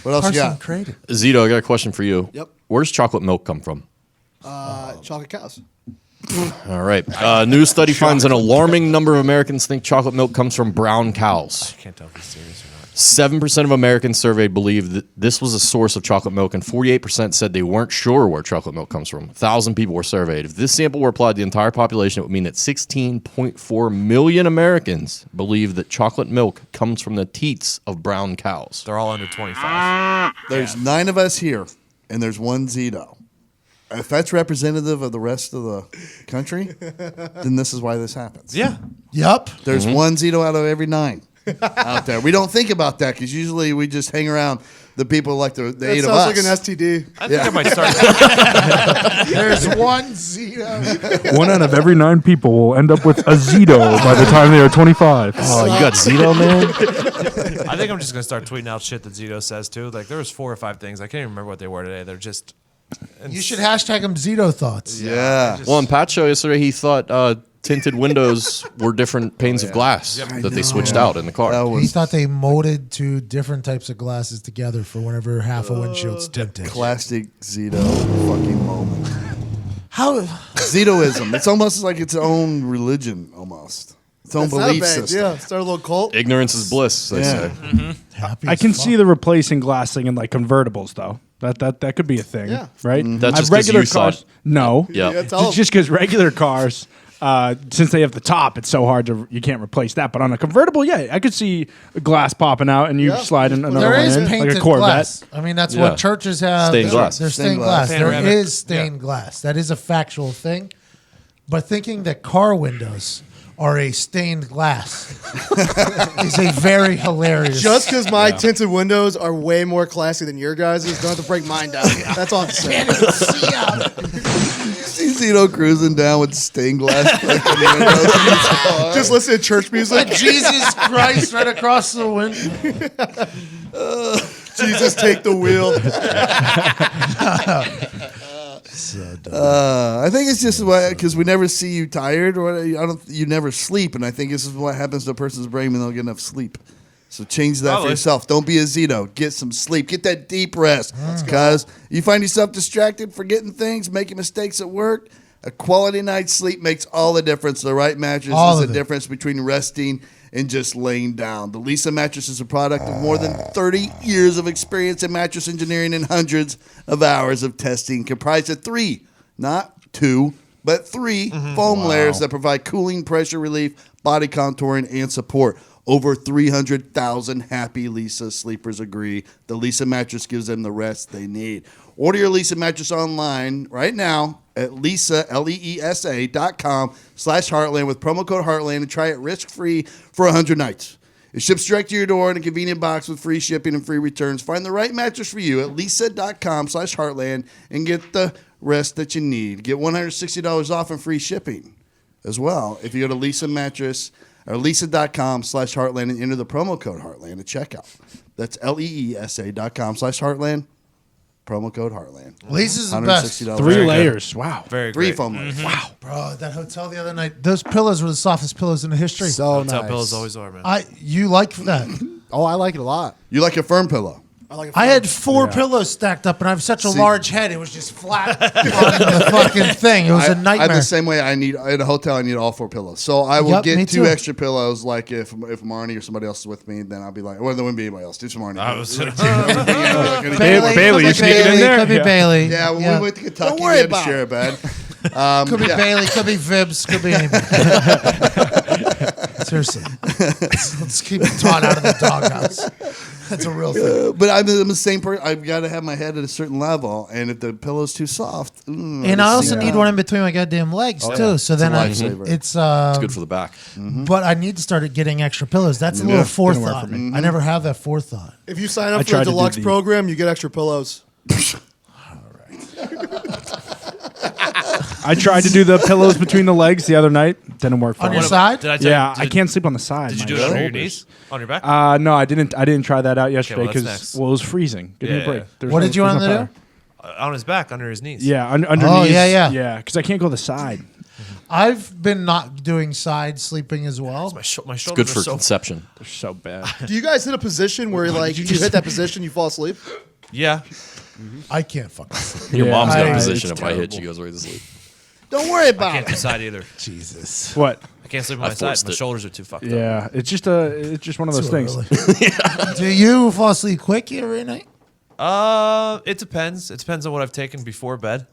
What else you Carson got? created. Zito, I got a question for you. Yep. Where does chocolate milk come from? Chocolate cows. All right. New study finds an alarming number of Americans think chocolate milk comes from brown cows. I can't tell if he's serious or not. 7% of Americans surveyed believed that this was a source of chocolate milk, and 48% said they weren't sure where chocolate milk comes from. 1,000 people were surveyed. If this sample were applied to the entire population, it would mean that 16.4 million Americans believe that chocolate milk comes from the teats of brown cows. They're all under 25. There's 9 of us here, and there's one Zito. If that's representative of the rest of the country, then this is why this happens. Yeah. Yep. There's one Zito out of every 9 out there. We don't think about that because usually we just hang around the people like the That 8 of sounds us. like an STD. I think I might start. There's one Zito. 1 out of every 9 people will end up with a Zito by the time they are 25. Oh, you got Zito, man? I think I'm just gonna start tweeting out shit that Zito says too. Like there was 4 or 5 things I can't even remember what they were today. They're just. You should hashtag him Zito thoughts. Yeah. Well, on Pat's show yesterday, he thought tinted windows were different panes of glass that they switched out in the car. That He was thought they molded 2 different types of glasses together for whenever half a windshield's tinted. classic Zito fucking moment. How? Zitoism. It's almost like its own religion, almost. Its own That's not belief bad. system. Yeah, start a little cult. Ignorance is bliss, they Yeah. say. Happy I as can fuck. see the replacing glass thing in like convertibles though. That could be a thing, Yeah. right? That's just 'cause regular you cars. thought- No, Yeah. Yeah, tell 'em. just because regular cars, since they have the top, it's so hard to you can't replace that. But on a convertible, yeah, I could see a glass popping out and you Yeah. slide another There one is in, painted like a Corvette. glass. I mean, that's Yeah. what churches have. Stained glass. There's Stained stained glass. glass. There Panoramic. is stained glass. That is a factual thing. But thinking that car windows are a stained glass is a very hilarious. Just because my tinted windows are way more classy than your guys' don't have to break mine down. That's all I'm saying. See Zito cruising down with stained glass. Just listen to church music. Jesus Christ right across the window. Jesus, take the wheel. I think it's just because we never see you tired, or you never sleep, and I think this is what happens to a person's brain when they don't get enough sleep. So change that for yourself. Don't be a Zito. Get some sleep. Get that deep rest. Because you find yourself distracted, forgetting things, making mistakes at work. A quality night's sleep makes all the difference. The right mattress is the difference between resting and just laying down. The Leesa mattress is a product of more than 30 years of experience in mattress engineering and hundreds of hours of testing, comprised of 3, not 2, but 3 foam layers that provide cooling, pressure relief, body contouring, and support. Over 300,000 happy Leesa sleepers agree the Leesa mattress gives them the rest they need. Order your Leesa mattress online right now at Leesa, LEESA.com/Heartland with promo code Heartland and try it risk-free for 100 nights. It ships direct to your door in a convenient box with free shipping and free returns. Find the right mattress for you at Leesa.com/Heartland and get the rest that you need. Get $160 off and free shipping as well if you go to Leesa mattress or Leesa.com/Heartland and enter the promo code Heartland at checkout. That's LEESA.com/Heartland. Promo code Heartland. Leesa's the best. $160. 3 layers. Wow. Very 3 great. foam layers. Wow. Bro, that hotel the other night, those pillows were the softest pillows in the history. So Hotel nice. pillows always are, man. You like that? Oh, I like it a lot. You like a firm pillow? I had 4 pillows stacked up, and I have such a large head. It was just flat on the fucking thing. It was a nightmare. I'm the same way. In a hotel, I need all 4 pillows. So I will Yep, me get 2 too. extra pillows. Like if Marnie or somebody else is with me, then I'll be like, well, there wouldn't be anybody else. Do some Marnie. I was Bailey, you sneak it in there? Could be Yeah. Bailey. Yeah, when we went to Kentucky, we worry had to about share a bed. Could be Bailey. Could be Vibs. Could be anybody. Seriously. Let's keep Todd out of the doghouse. That's a real thing. But I'm the same person. I've got to have my head at a certain level, and if the pillow's too soft, And I also need one in between my goddamn legs, too. So then lifesaver. it's It's good for the back. But I need to start getting extra pillows. That's a little forethought. I never have that forethought. If you sign up for tried the to do deluxe the- program, you get extra pillows. I tried to do the pillows between the legs the other night. Didn't work for On me. your side? Did I tell Yeah, you, I can't sleep on the side. Did you My do it under your shoulders. knees? On your back? No, I didn't. I didn't try that out yesterday well, that's because next. it was freezing. Give me Yeah, a break. yeah. There's What no- did you there's want no to power. do? On his back, under his knees. Yeah, underneath. yeah. Because I can't go the side. I've been not doing side sleeping as well. My shoulders Good for are so... conception. They're so bad. Do you guys hit a position where like you hit that position, you fall asleep? Yeah. I can't fucking sleep. Your Yeah, mom's got a I- position. it's If I hit, terrible. she goes right to sleep. Don't worry I about can't it. decide either. Jesus. What? I can't sleep on my side. forced My it. shoulders are too fucked up. Yeah, it's just one of those Too things. early. Do you fall asleep quick every night? It depends. It depends on what I've taken before bed.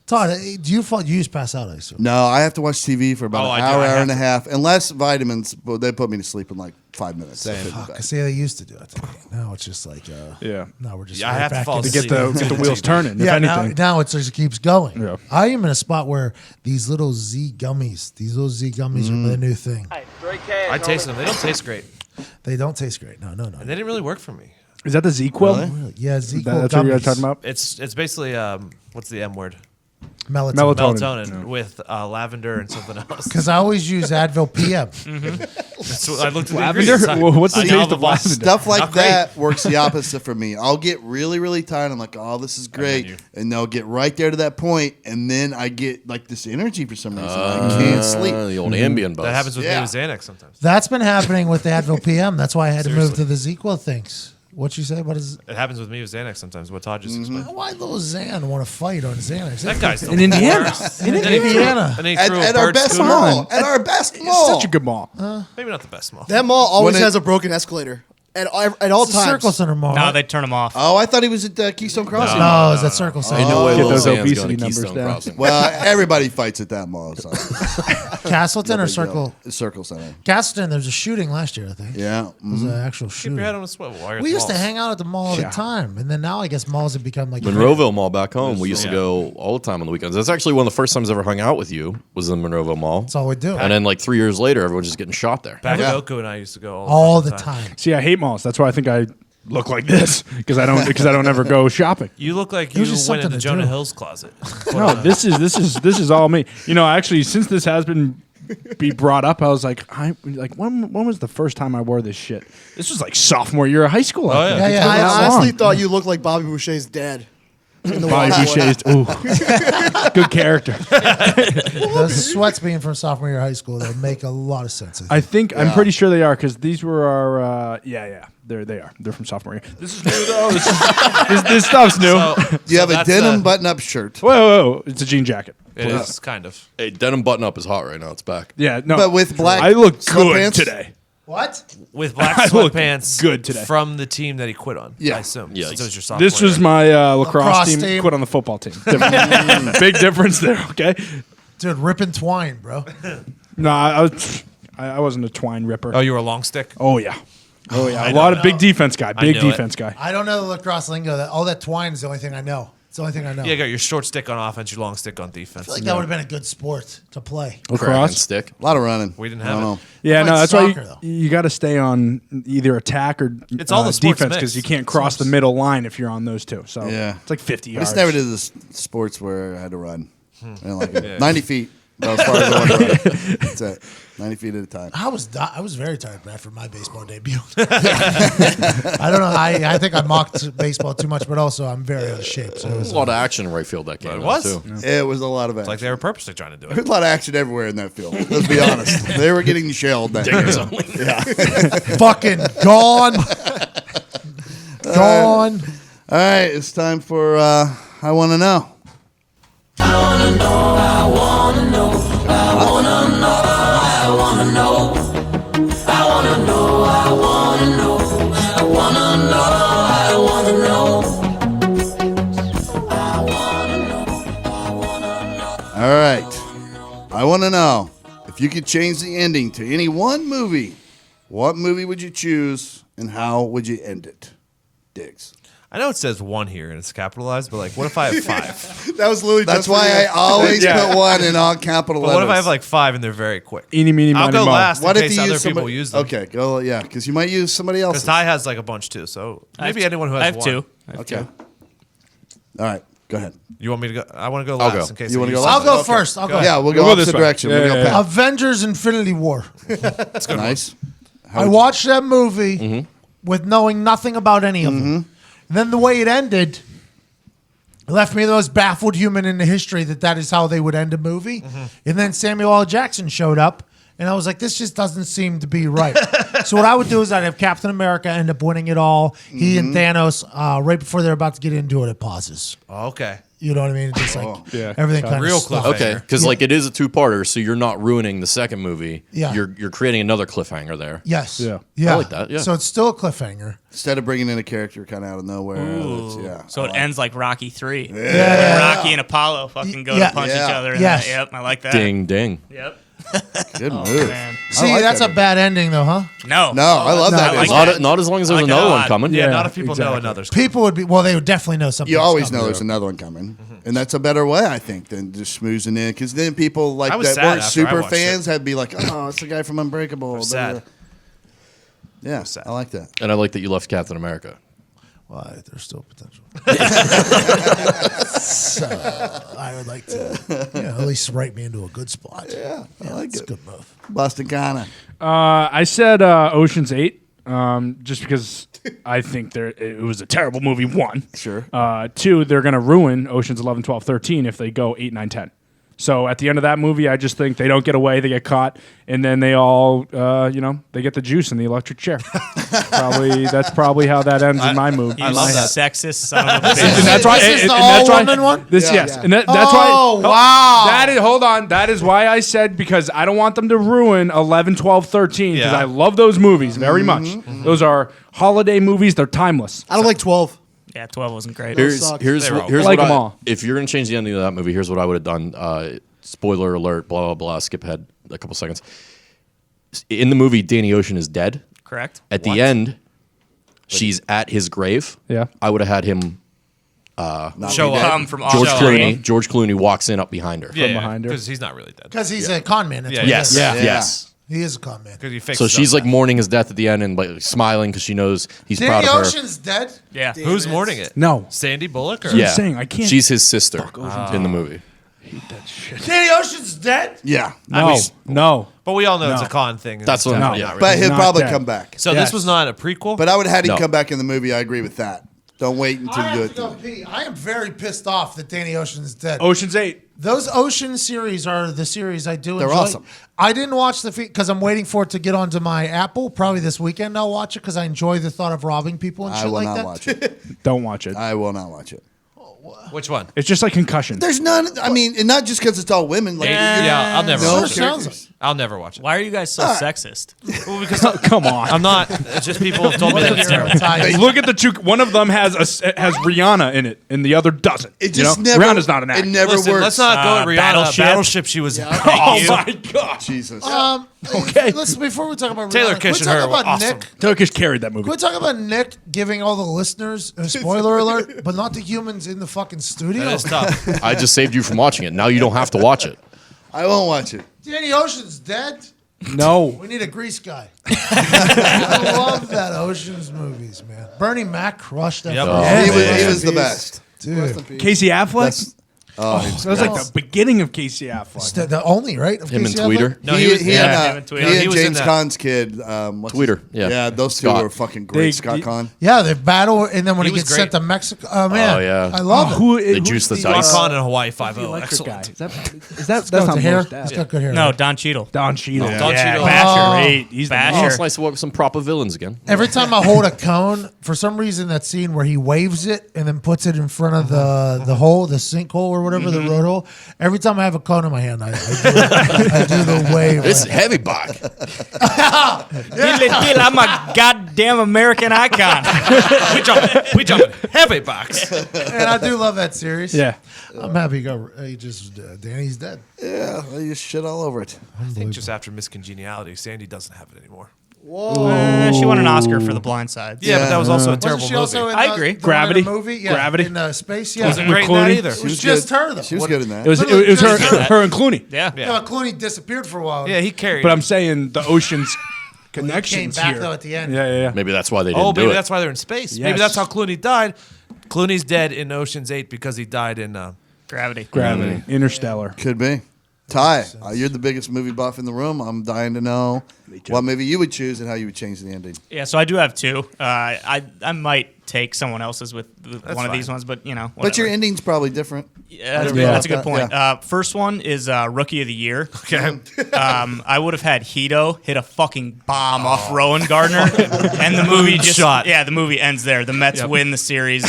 Todd, do you fall? You just pass out, I assume. No, I have to watch TV for about Oh, an I do. hour, I hour have and a to. half. Unless vitamins, but they put me to sleep in like 5 minutes. Fuck, I see they used to do it to me. Now it's just like, Yeah. now we're just Yeah, I right have to back fall into- To get the wheels turning. Yeah, if anything. now it just keeps going. Yeah. I am in a spot where these little Z gummies are the new thing. I taste them. They don't taste great. They don't taste great. No. And they didn't really work for me. Is that the Z-Quil? Really? Yeah, Z That's what you guys talking about? It's basically, what's the M word? Melatonin. Melatonin Yeah. with lavender and something else. Because I always use Advil PM. That's what I looked at the Lavender? ingredients. Well, what's the I taste know of the boss- lavender? Stuff like Not great. that works the opposite for me. I'll get really, really tired. I'm like, oh, this is great. you- And they'll get right there to that point, and then I get like this energy for some reason. I can't sleep. The old Ambien buzz. That happens with Yeah. me with Xanax sometimes. That's been happening with the Advil PM. That's why I had to move Seriously. to the ZQL things. What you say? What is? It happens with me with Xanax sometimes. What Todd just explained. Why little Xan want to fight on Xanax? That guy's In Indiana. in Indiana. And he At, threw a at our bird best scooter. mall. At our best mall. Such a good mall. Maybe not the best mall. That mall always When it- has a broken escalator. at all It's a times. Circle Center mall. No, right? they turn them off. Oh, I thought he was at Keystone Crossing. No, it's at Circle Center. Ain't no way Get Lil those Xan's obesity going to numbers Keystone down. Crossing. Well, everybody fights at that mall. So. Castleton or Circle? Circle Center. Castleton, there was a shooting last year, I think. Yeah. It was an actual Keep shooting. your head on a swivel. While you're at We the used to malls. hang out at the mall all the time, and then now I guess malls have become like Monroeville Mall back home. We used to Yeah. go all the time on the weekends. That's actually one of the first times I ever hung out with you was in Monroeville Mall. That's all we do. And then like 3 years later, everyone's just getting shot there. Bagoku and I used to go all the time. See, I hate malls. That's why I think I look like this because I don't ever go shopping. You look like It you was just went something into to Jonah do. Hill's closet. No, this is all me. You know, actually, since this has been brought up, I was like, when was the first time I wore this shit? This was like sophomore year of high school. I think. yeah. Yeah, I yeah. honestly thought you looked like Bobby Boucher's dad. In the Bobby Wild Boy. Boucher's, ooh, good character. Those sweats being from sophomore year of high school, they make a lot of sense. I think I'm pretty sure they are because these were our they are. They're from sophomore year. This is new though. This stuff's new. You have a that's, denim button-up shirt, Whoa, it's a jean jacket. It is kind of. Hey, denim button up is hot right now. It's back. Yeah, no, but with black. I look good sweatpants? today. What? With black I look sweatpants good today. from the team that he quit on. Yeah. I assume. Yeah. Since it was your sophomore This was year. my lacrosse Lacrosse team. team. Quit on the football team. Big difference there. Okay. Dude, ripping twine, bro. No, I wasn't a twine ripper. Oh, you were a long stick? Oh yeah. A I lot of know. big defense guy. Big knew it. defense guy. I don't know the lacrosse lingo. All that twine is the only thing I know. It's the only thing I know. Yeah, you got your short stick on offense, your long stick on defense. I feel like that would have been a good sport to play. Crack and Lacrosse. stick. A lot of running. We didn't I have don't it. know. Yeah, I no, played that's why soccer, though. you got to stay on either attack or It's all the sports defense mix. because you can't cross the middle line if you're on those two. So Yeah. it's like 50 I yards. just never did the sports where I had to run. I didn't like it. 90 feet. That was far as I wanted to run. That's it. 90 feet at a time. I was very tired after my baseball debut. I don't know. I think I mocked baseball too much, but also I'm very out of shape. So it There's was a lot of action in right field that game. It though, was. too. It was a lot of action. Like they were purposely trying to do There's it. a lot of action everywhere in that field. Let's be honest. They were getting shelled. That Dingers game. only. fucking gone. Gone. All right, it's time for I Want to Know. All right. I want to know if you could change the ending to any one movie, what movie would you choose and how would you end it? Diggs. I know it says one here and it's capitalized, but like, what if I have five? That was literally That's just why I always Yeah. put one in all capital But letters. what if I have like five and they're very quick? Eeny, meeny, I'll miny, go moe. last What in if case you other use people somebody? use them. Okay, go. Yeah, because you might use somebody Because else. Ty has like a bunch too, so maybe anyone who has I have one. two. Okay. All right, go ahead. You want me to go? I want to go I'll last go. in case You I wanna use go I'll something. go Okay. first. I'll go. Yeah, we'll We'll go go opposite this way. direction. Yeah, We'll go yeah, Pat. Avengers: Infinity War. Nice. How I would you- watched that movie with knowing nothing about any of them. And then the way it ended left me the most baffled human in the history that is how they would end a movie. And then Samuel L. Jackson showed up, and I was like, this just doesn't seem to be right. So what I would do is I'd have Captain America end up winning it all. He and Thanos, right before they're about to get into it, it pauses. Oh, okay. You know what I mean? Just like Yeah. everything kind Real of stops. cliffhanger. Okay, because like it is a two-parter, so you're not ruining the second movie. Yeah. You're creating another cliffhanger there. Yes. Yeah. Yeah. I like that, yeah. So it's still a cliffhanger. Instead of bringing in a character kind of out of nowhere. Yeah. So it ends like Rocky 3. Yeah. Rocky and Apollo fucking go Yeah. to punch Yeah. each other. Yes. Yep, I like that. Ding ding. Yep. Good move. Man. See, like that's that a bad ending, though, huh? No. No, I love No, that. I like ending. that. Not as long as there's I like it another a one lot. coming. Yeah. Not if people know exactly. another's. People would be, well, they would definitely know something. You always know there's another one coming. And that's a better way, I think, than just smoozing in. Because then people like I was that sad weren't after I super watched fans had be like, oh, it's the guy from Unbreakable. was sad. Yeah, sad. I like that. And I like that you left Captain America. Well, there's still potential. So I would like to, at least write me into a good spot. Yeah, I like It's a it. good move. Boston Connor. I said Ocean's 8, just because I think it was a terrible movie. One, Sure. 2, they're gonna ruin Ocean's 11, 12, 13 if they go 8, 9, 10. So at the end of that movie, I just think they don't get away, they get caught, and then they all, they get the juice in the electric chair. That's probably how that ends in my movie. I love that. Sexist son of a And bitch. that's why. This is the and that's why- all-woman one? This, Yeah. yes, and that's why. Oh, wow. That is. Hold on. That is why I said because I don't want them to ruin 11, 12, 13 because Yeah. I love those movies very much. Those are holiday movies. They're timeless. I don't like 12. Yeah, 12 wasn't great. Here's sucks. here's They were what, all- here's Like what 'em I- all. If you're gonna change the ending of that movie, here's what I would have done. Spoiler alert. Blah blah blah. Skip ahead a couple seconds. In the movie, Danny Ocean is dead. Correct. At the end, she's at his grave. Yeah. I would have had him. Show up. Come from George Australia. Clooney. George Clooney walks in up behind her. Yeah, behind her. because he's not really dead. Because he's a con man. That's Yeah, what he Yes. is. Yeah. Yeah. Yes. He is a con man. Because he fixed So she's stuff. like mourning his death at the end and like smiling because she knows he's proud Danny of her. Ocean's dead? Yeah. Who's mourning it? No. Sandy Bullock or Yeah, I'm saying, I can't- She's his sister in the movie. Danny Ocean's dead? Yeah. No. But we all know it's No. a con thing. That's what. No. Yeah. But he'll Not probably dead. come back. So Yes. this was not a prequel. But I would have had him No. come back in the movie. I agree with that. Don't wait until I you do have it. to go pee. I am very pissed off that Danny Ocean's dead. Ocean's 8. Those Ocean series are the series I do They're enjoy. awesome. I didn't watch the feed because I'm waiting for it to get onto my Apple. Probably this weekend I'll watch it because I enjoy the thought of robbing people and I shit will like not that. watch it. Don't watch it. I will not watch it. Which one? It's just like Concussion. There's none. I mean, and not just because it's all women. Like, Yeah, I'll never no watch it. characters. I'll never watch it. Why are you guys so sexist? Well, because Come on. I'm not. It's just people have told me that it's terrible. Stereotypes. Look at the two. One of them has Rihanna in it, and the other doesn't. It just never. Rihanna's not an actor. It never Listen, works. let's not go at Rihanna. Battleship. She was. Oh my God. Jesus. Okay. Listen, before we talk about Taylor Rihanna, Kitsch can and we her talk were about awesome. Nick? Turkish carried that movie. Can we talk about Nick giving all the listeners a spoiler alert, but not the humans in the fucking studio? That is tough. I just saved you from watching it. Now you don't have to watch it. I won't watch it. Danny Ocean's dead. No. We need a grease guy. I love that Ocean's movies, man. Bernie Mac crushed that. Yep. fucking He movie. was the best. Dude. Casey Affleck? That's- Oh, That was like the beginning of Casey Affleck. It's the only, right? Of Him and Casey Tweeter. Affleck? No, he was. he yeah, and, Tweeter. he He and was in James that. Caan's kid. What's Tweeter, his- yeah. Yeah, those two Scott. were fucking great. They- Scott Conn. Yeah, they battle, and then when He he, was gets great. sent to Mexico, oh man, Oh, yeah. I love it. They juice the Scott dice. Conn in Hawaii The 5-0. electric guy. Excellent. Is that Got that's not the hair. Moore's dad. He's got good hair. No, Don Cheadle. Don Cheadle. Yeah. Don Cheadle. Basher. Great. He's the Oh, Basher. it's nice to work with some proper villains again. Every time I hold a cone, for some reason, that scene where he waves it and then puts it in front of the hole, the sinkhole or whatever, the road hole. Every time I have a cone in my hand, I do the wave. It's heavy back. I'm a goddamn American icon. We jumping heavy box. And I do love that series. Yeah. I'm happy. Danny's dead. Yeah, they just shit all over it. I think just after Miss Congeniality, Sandy doesn't have it anymore. She won an Oscar for The Blind Side. Yeah, but that was also a terrible Wasn't she movie. also in I the- agree. the Gravity. one in the movie? Yeah, Gravity. in space. Yeah, Wasn't With great in that Clooney? either. It was just her though. She was good in that. It was her and Clooney. Yeah. Yeah, but Clooney disappeared for a while. Yeah, he carried. But it. I'm saying the ocean's He came connections back here. though at the end. Yeah. Maybe that's why they didn't Oh, do maybe it. that's why they're in space. Yes. Maybe that's how Clooney died. Clooney's dead in Ocean's 8 because he died in. Gravity. Gravity. Interstellar. Could be. Ty, you're the biggest movie buff in the room. I'm dying to know what movie you would choose and how you would change the ending. Yeah, so I do have two. I might take someone else's with one of these fine. ones, but But your whatever. ending's probably different. Yeah, that's, Yeah. that's a good point. Yeah. First one is Rookie of the Year. Okay. I would have had Hito hit a fucking bomb off Rowan Gardner, and the movie just Shot. Yeah, the movie ends there. The Mets Yep. win the series. The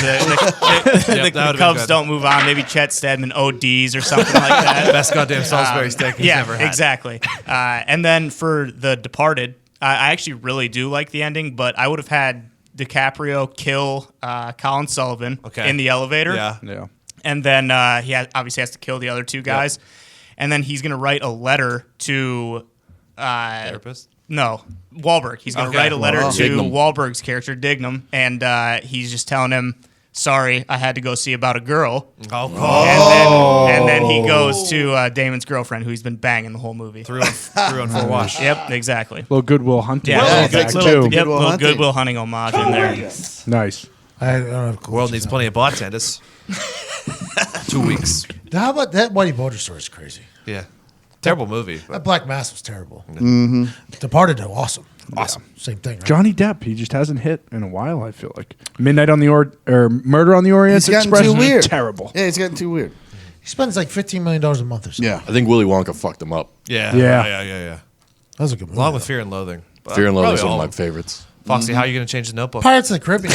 that would've been Cubs good. don't move on. Maybe Chet Steadman ODs or something like that. Best goddamn Salisbury steak he's Yeah, ever had. exactly. And then for The Departed, I actually really do like the ending, but I would have had DiCaprio kill Colin Sullivan Okay. in the elevator. Yeah. Yeah. And then he obviously has to kill the other two guys. And then he's going to write a letter to... Therapist. No, Wahlberg. He's going to Okay. write a letter Wow. to Dignam. Wahlberg's character, Dignam. And he's just telling him, sorry, I had to go see about a girl. And then he goes to Damon's girlfriend, who he's been banging the whole movie. 3 on 4 wash. Yep, exactly. Little Goodwill Hunting. Yeah, Well, back thanks too. a lot to Yep, Goodwill little Hunting. Goodwill Hunting homage in there. Nice. I don't have a clue. World needs plenty of bartenders. 2 weeks. How about that Whitey Bulger story is crazy. Yeah. Terrible movie. That Black Mass was terrible. Mm-hmm. Departed, though, awesome. Awesome. Same thing. Right? Johnny Depp, he just hasn't hit in a while, I feel like. Midnight on the or Murder on the Orient It's gotten Express. too weird. Terrible. Yeah, it's getting too weird. He spends like $15 million a month or something. Yeah. I think Willy Wonka fucked him up. Yeah. Yeah. That was a good movie. Along with Fear and Loathing. But Fear and Loathing is probably one all of my favorites. Foxy, how are you going to change the Notebook? Pirates of the Caribbean.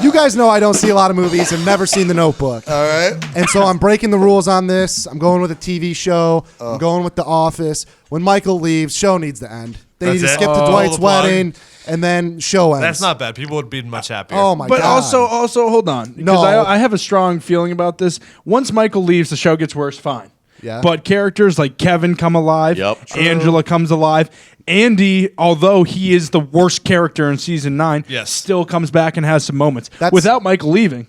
You guys know I don't see a lot of movies and never seen The Notebook. All right. And so I'm breaking the rules on this. I'm going with a TV show. I'm going with The Office. When Michael leaves, show needs to end. They need to That's it? skip to Oh, Dwight's the plug. wedding, and then show ends. That's not bad. People would be much happier. Oh my But god! also, hold on. Because No. I have a strong feeling about this. Once Michael leaves, the show gets worse. Fine. Yeah. But characters like Kevin come alive. Yep. True. Angela comes alive. Andy, although he is the worst character in season 9, Yes. still comes back and has some moments. That's- Without Michael leaving,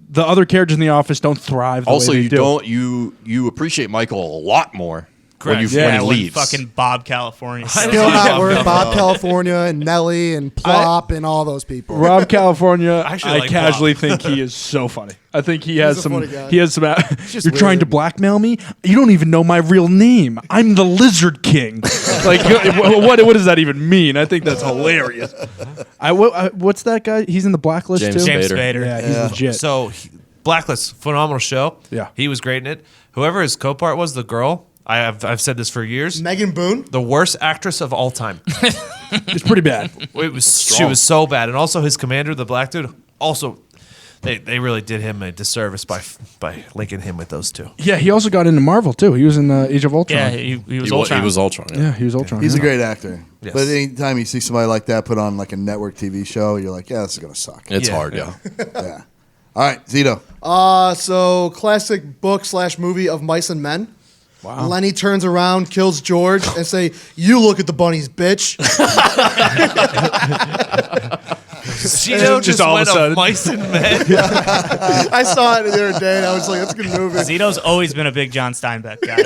the other characters in the office don't thrive. The Also, way they you do. don't you appreciate Michael a lot more when Correct. when he when leaves. fucking Bob California. Still not worth Bob California and Nelly and Plop and all those people. Rob California, actually I like casually think he is so funny. I think he has a some. funny guy. He has some. just You're trying to weird. blackmail me. You don't even know my real name. I'm the Lizard King. Like, what does that even mean? I think that's hilarious. What's that guy? He's in the Blacklist James too. James Spader. Spader. Yeah, he's legit. So, Blacklist, phenomenal show. Yeah. He was great in it. Whoever his co-part was, the girl, I've said this for years, Megan Boone. the worst actress of all time. It's pretty bad. She was so bad. And also his commander, the black dude, also, they really did him a disservice by linking him with those two. Yeah, he also got into Marvel too. He was in Age of Ultron. Yeah, he was He Ultron. was Ultron. Yeah, he was Ultron. He's yeah. a great actor. Yes. But anytime you see somebody like that put on like a network TV show, you're like, yeah, this is going to suck. It's Yeah. hard, yeah. Yeah. All right, Zito. So classic book / movie of Mice and Men. Wow. Lenny turns around, kills George, and say, "You look at the bunnies, bitch." Zito just all of went a sudden. Mice and Men. I saw it the other day, and I was like, "That's a good movie." Zito's always been a big John Steinbeck guy.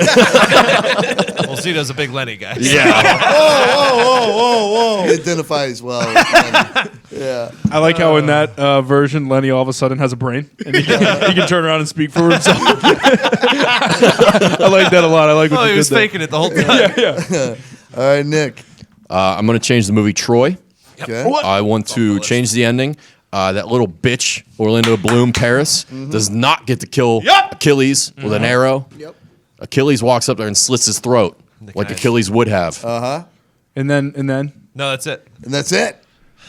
Well, Zito's a big Lenny guy. Yeah. Whoa! He identifies well. Yeah. I like how in that version, Lenny all of a sudden has a brain and he can turn around and speak for himself. I like that a lot. I like what Oh, you he was did there. faking it the whole time. All right, Nick. I'm going to change the movie Troy. Okay. I want to change the ending. That little bitch, Orlando Bloom, Paris, does not get to kill Achilles with an arrow. Yep. Achilles walks up there and slits his throat like Achilles would have. And then No, that's it. And that's it.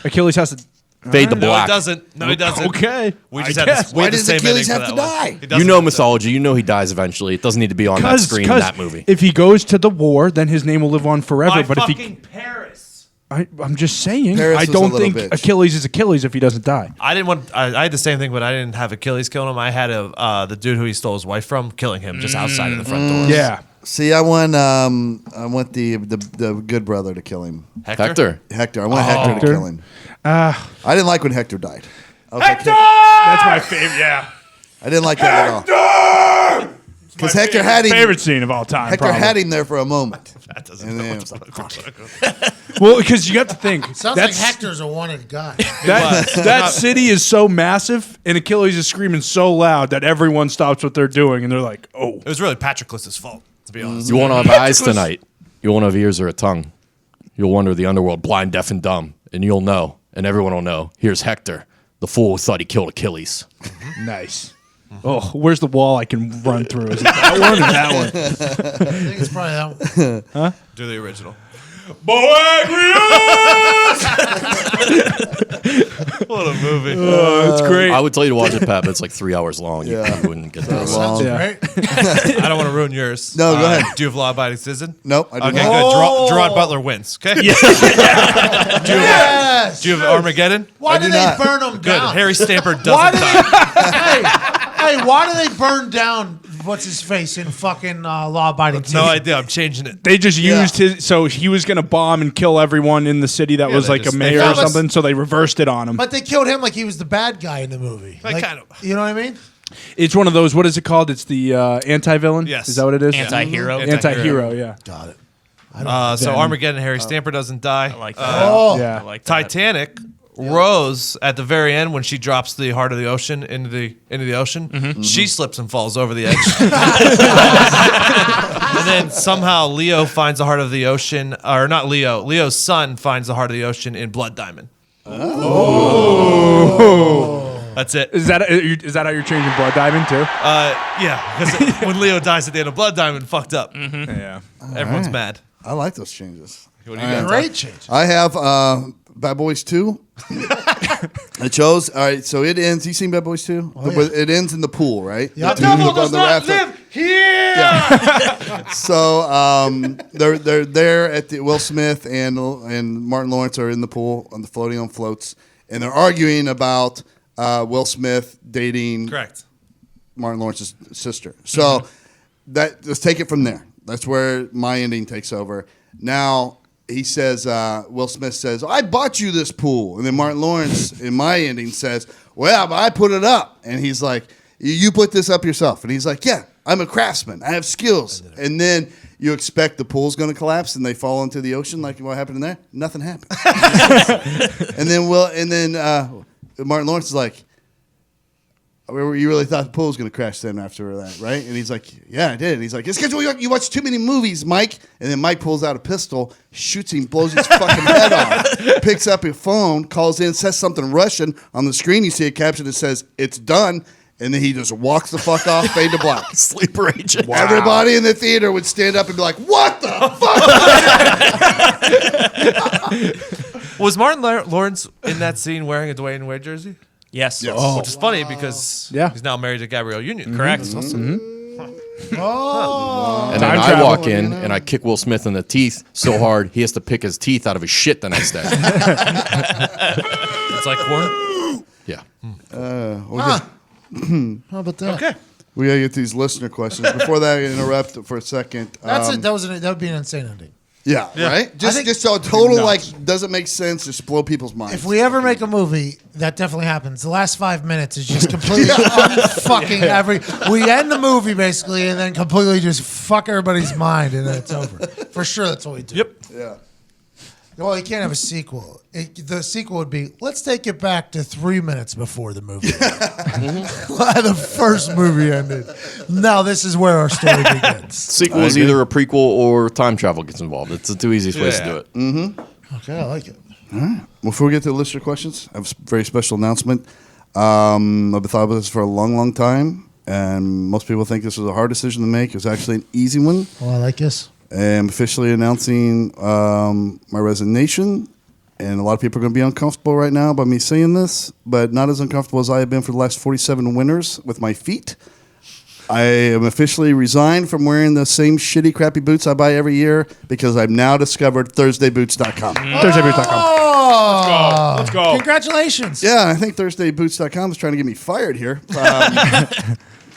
Achilles has to. Fade the No, black. he doesn't. No, he doesn't. Okay. We just I had guess. this. Why does same Achilles ending have for to that one. die? He doesn't You know have to. mythology. You know he dies eventually. It doesn't need to be on that screen in that movie. If he goes to the war, then his name will live on forever. My but if he, fucking Paris. I'm just saying, Paris I was a don't little think bitch. Achilles is Achilles if he doesn't die. I didn't want. I had the same thing, but I didn't have Achilles killing him. I had the dude who he stole his wife from killing him just outside of the front door. Yeah. See, I want the good brother to kill him. Hector. Hector. I want Hector to Hector? kill him. I didn't like when Hector died. I was like, That's my favorite. Yeah. I didn't like that at all. Because Hector had him. Favorite scene of all time. Hector probably. had him there for a moment. That doesn't. And know then what's it was going like, on. Well, because you have to think. Sounds like Hector's a wanted guy. That city is so massive, and Achilles is screaming so loud that everyone stops what they're doing, and they're like, "Oh." It was really Patroclus's fault, to be honest. You won't have eyes tonight. You won't have ears or a tongue. You'll wander the underworld blind, deaf, and dumb, and you'll know, and everyone will know. Here's Hector, the fool who thought he killed Achilles. Nice. Oh, where's the wall I can run through? Is it that one or that one? I think it's probably that one. Do the original. What a movie. It's great. I would tell you to watch it, Pat, but it's like 3 hours long. You wouldn't get that. Sounds Yeah. great. I don't want to ruin yours. No, go ahead. Do you have law-abiding citizen? Nope. I do Okay, not. good. Gerard Butler wins. Okay. Yes. Do you have Armageddon? Why do do they not. burn them Good. down? Harry Stamper Why doesn't do die. hey, why do they burn down what's his face in fucking law-abiding? No idea. I'm changing it. They just used his, so he was going to bomb and kill everyone in the city that was they like just- a they mayor or found us- something, so they reversed it on him. But they killed him like he was the bad guy in the movie. Like, kind of. You know what I mean? It's one of those, what is it called? It's the anti-villain? Yes. Is that what it is? Anti-hero. Anti-hero, yeah. Got it. So Armageddon, Harry Stamper doesn't die. I like that. Oh, Yeah. I like that. Titanic, Rose at the very end when she drops the heart of the ocean into the ocean, she slips and falls over the edge. And then somehow Leo finds the heart of the ocean, or not Leo. Leo's son finds the heart of the ocean in Blood Diamond. That's it. Is that how you're changing Blood Diamond too? Yeah, because when Leo dies at the end of Blood Diamond, fucked up. Yeah. Everyone's mad. I like those changes. What do you got? Great change. I have Bad Boys 2. I chose. All right, so it ends. You seen Bad Boys 2? It ends in the pool, right? Yeah. The devil does not live here. Yeah. So they're there at the Will Smith and Martin Lawrence are in the pool floating on floats, and they're arguing about Will Smith dating Correct. Martin Lawrence's sister. So let's take it from there. That's where my ending takes over. Now he says, Will Smith says, "I bought you this pool," and then Martin Lawrence in my ending says, "Well, but I put it up," and he's like, "You put this up yourself," and he's like, "Yeah, I'm a craftsman. I have skills," and then you expect the pool's going to collapse and they fall into the ocean like what happened in there. Nothing happened. and then Martin Lawrence is like, "You really thought the pool was going to crash then after that, right?" And he's like, "Yeah, I did." And he's like, "It's because you watch too many movies, Mike." And then Mike pulls out a pistol, shoots him, blows his fucking head off, picks up his phone, calls in, says something Russian. On the screen, you see a caption that says, "It's done." And then he just walks the fuck off, fade to black. Sleeper agent. Wow. Everybody in the theater would stand up and be like, "What the fuck?" Was Martin Lawrence in that scene wearing a Dwayne Wade jersey? Yes. Which is funny because he's now married to Gabrielle Union. Correct. That's awesome. And then I walk in and I kick Will Smith in the teeth so hard he has to pick his teeth out of his shit the next day. It's like corn. Yeah. How about that? Okay. We gotta get these listener questions. Before that, I interrupt for a second. That's it. That would be an insane ending. Yeah, right? Just so total, doesn't make sense, just blow people's minds. If we ever make a movie, that definitely happens. The last 5 minutes is just completely fucking we end the movie basically and then completely just fuck everybody's mind and then it's over. For sure, that's what we do. Yep. Yeah. Well, you can't have a sequel. The sequel would be, let's take it back to 3 minutes before the movie. The first movie ended. Now this is where our story begins. Sequel is either a prequel or time travel gets involved. It's the two easiest ways to do it. Okay, I like it. All right. Before we get to the listener questions, I have a very special announcement. I've been thought about this for a long, long time, and most people think this was a hard decision to make. It was actually an easy one. Oh, I like this. I'm officially announcing my resignation, and a lot of people are going to be uncomfortable right now by me saying this, but not as uncomfortable as I have been for the last 47 winters with my feet. I am officially resigned from wearing the same shitty, crappy boots I buy every year because I've now discovered ThursdayBoots.com. Oh, Let's go. Congratulations. Yeah, I think ThursdayBoots.com is trying to get me fired here.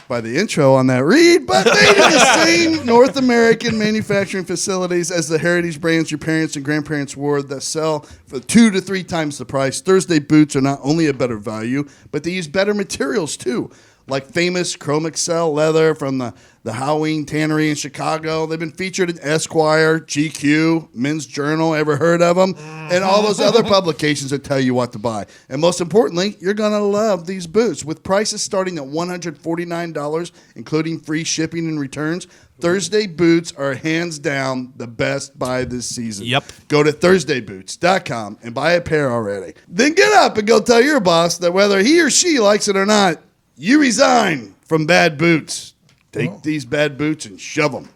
By the intro on that read, but made in the same North American manufacturing facilities as the heritage brands your parents and grandparents wore that sell for 2 to 3 times the price. Thursday boots are not only a better value, but they use better materials too, like famous Chrome Excel leather from the Halloween Tannery in Chicago. They've been featured in Esquire, GQ, Men's Journal, ever heard of them? And all those other publications that tell you what to buy. And most importantly, you're going to love these boots. With prices starting at $149, including free shipping and returns, Thursday boots are hands down the best buy this season. Yep. Go to ThursdayBoots.com and buy a pair already. Then get up and go tell your boss that whether he or she likes it or not, you resign from bad boots. Take these bad boots and shove them.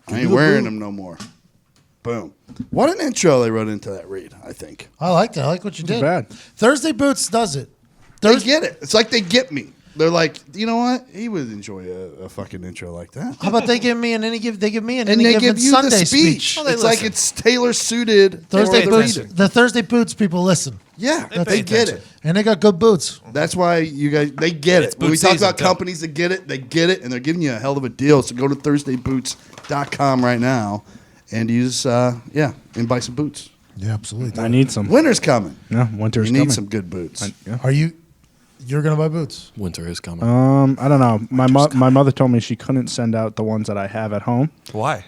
I ain't wearing them no more. Boom. What an intro they wrote into that read, I think. I like that. I like what you did. bad. Thursday Boots does it. They get it. It's like they get me. They're like, you know what? He would enjoy a fucking intro like that. How about they give me an any given And they give you Sunday the speech. speech? It's like it's tailor suited. Thursday for the Boots. reading. The Thursday Boots people listen. Yeah, They they pay get attention. it. And they got good boots. That's why you guys, they get It's it. When we boot talk season, about too. companies that get it, and they're giving you a hell of a deal. So go to ThursdayBoots.com right now and use, and buy some boots. Yeah, absolutely. I need some. Winter's coming. Yeah, winter's You need coming. some good boots. Are you? You're gonna buy boots? Winter is coming. I don't know. My mother told me she couldn't send out the ones that I have at home. Why?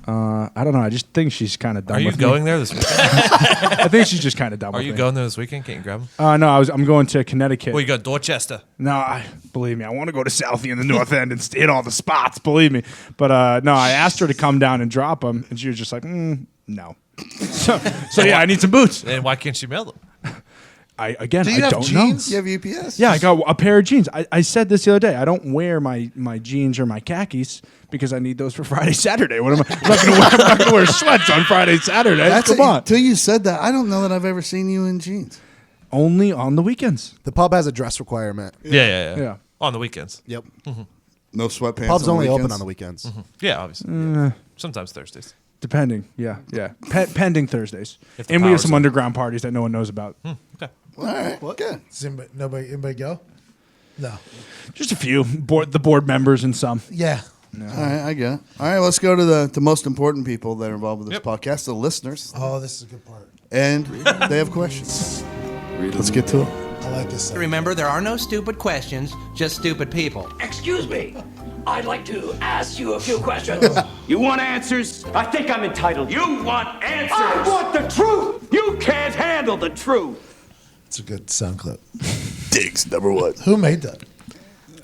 I don't know. I just think she's kind of done Are you with going me. there this weekend? I think she's just kind of done Are with you me. going there this weekend? Can't you grab them? No, I'm going to Connecticut. Well, you go to Dorchester. No, believe me, I want to go to Southie in the North End and hit all the spots. Believe me, but no, I asked her to come down and drop them, and she was just like, no. So yeah, I need some boots. And why can't she mail them? I Do you have don't jeans? You have UPS? know. Yeah, I got a pair of jeans. I said this the other day. I don't wear my jeans or my khakis because I need those for Friday, Saturday. What am I? I'm not going to wear sweats on Friday, Saturday. Come on. Until you said that, I don't know that I've ever seen you in jeans. Only on the weekends. The pub has a dress requirement. Yeah. On the weekends. Yep. No sweatpants. Pub's on only weekends? open on the weekends. Yeah, obviously. Yeah. Sometimes Thursdays. Depending. Yeah. Pending Thursdays. If the And we have power's some up. underground parties that no one knows about. Okay. All right. Good. Does anybody go? No. Just a few. The board members and some. Yeah. All right, I get it. All right, let's go to the most important people that are involved with this podcast, the listeners. Oh, this is a good part. And they have questions. Let's get to it. I like this. Remember, there are no stupid questions, just stupid people. Excuse me. I'd like to ask you a few questions. You want answers? I think I'm entitled. You want answers? I want the truth. You can't handle the truth. It's a good sound clip. Diggs, number one. Who made that?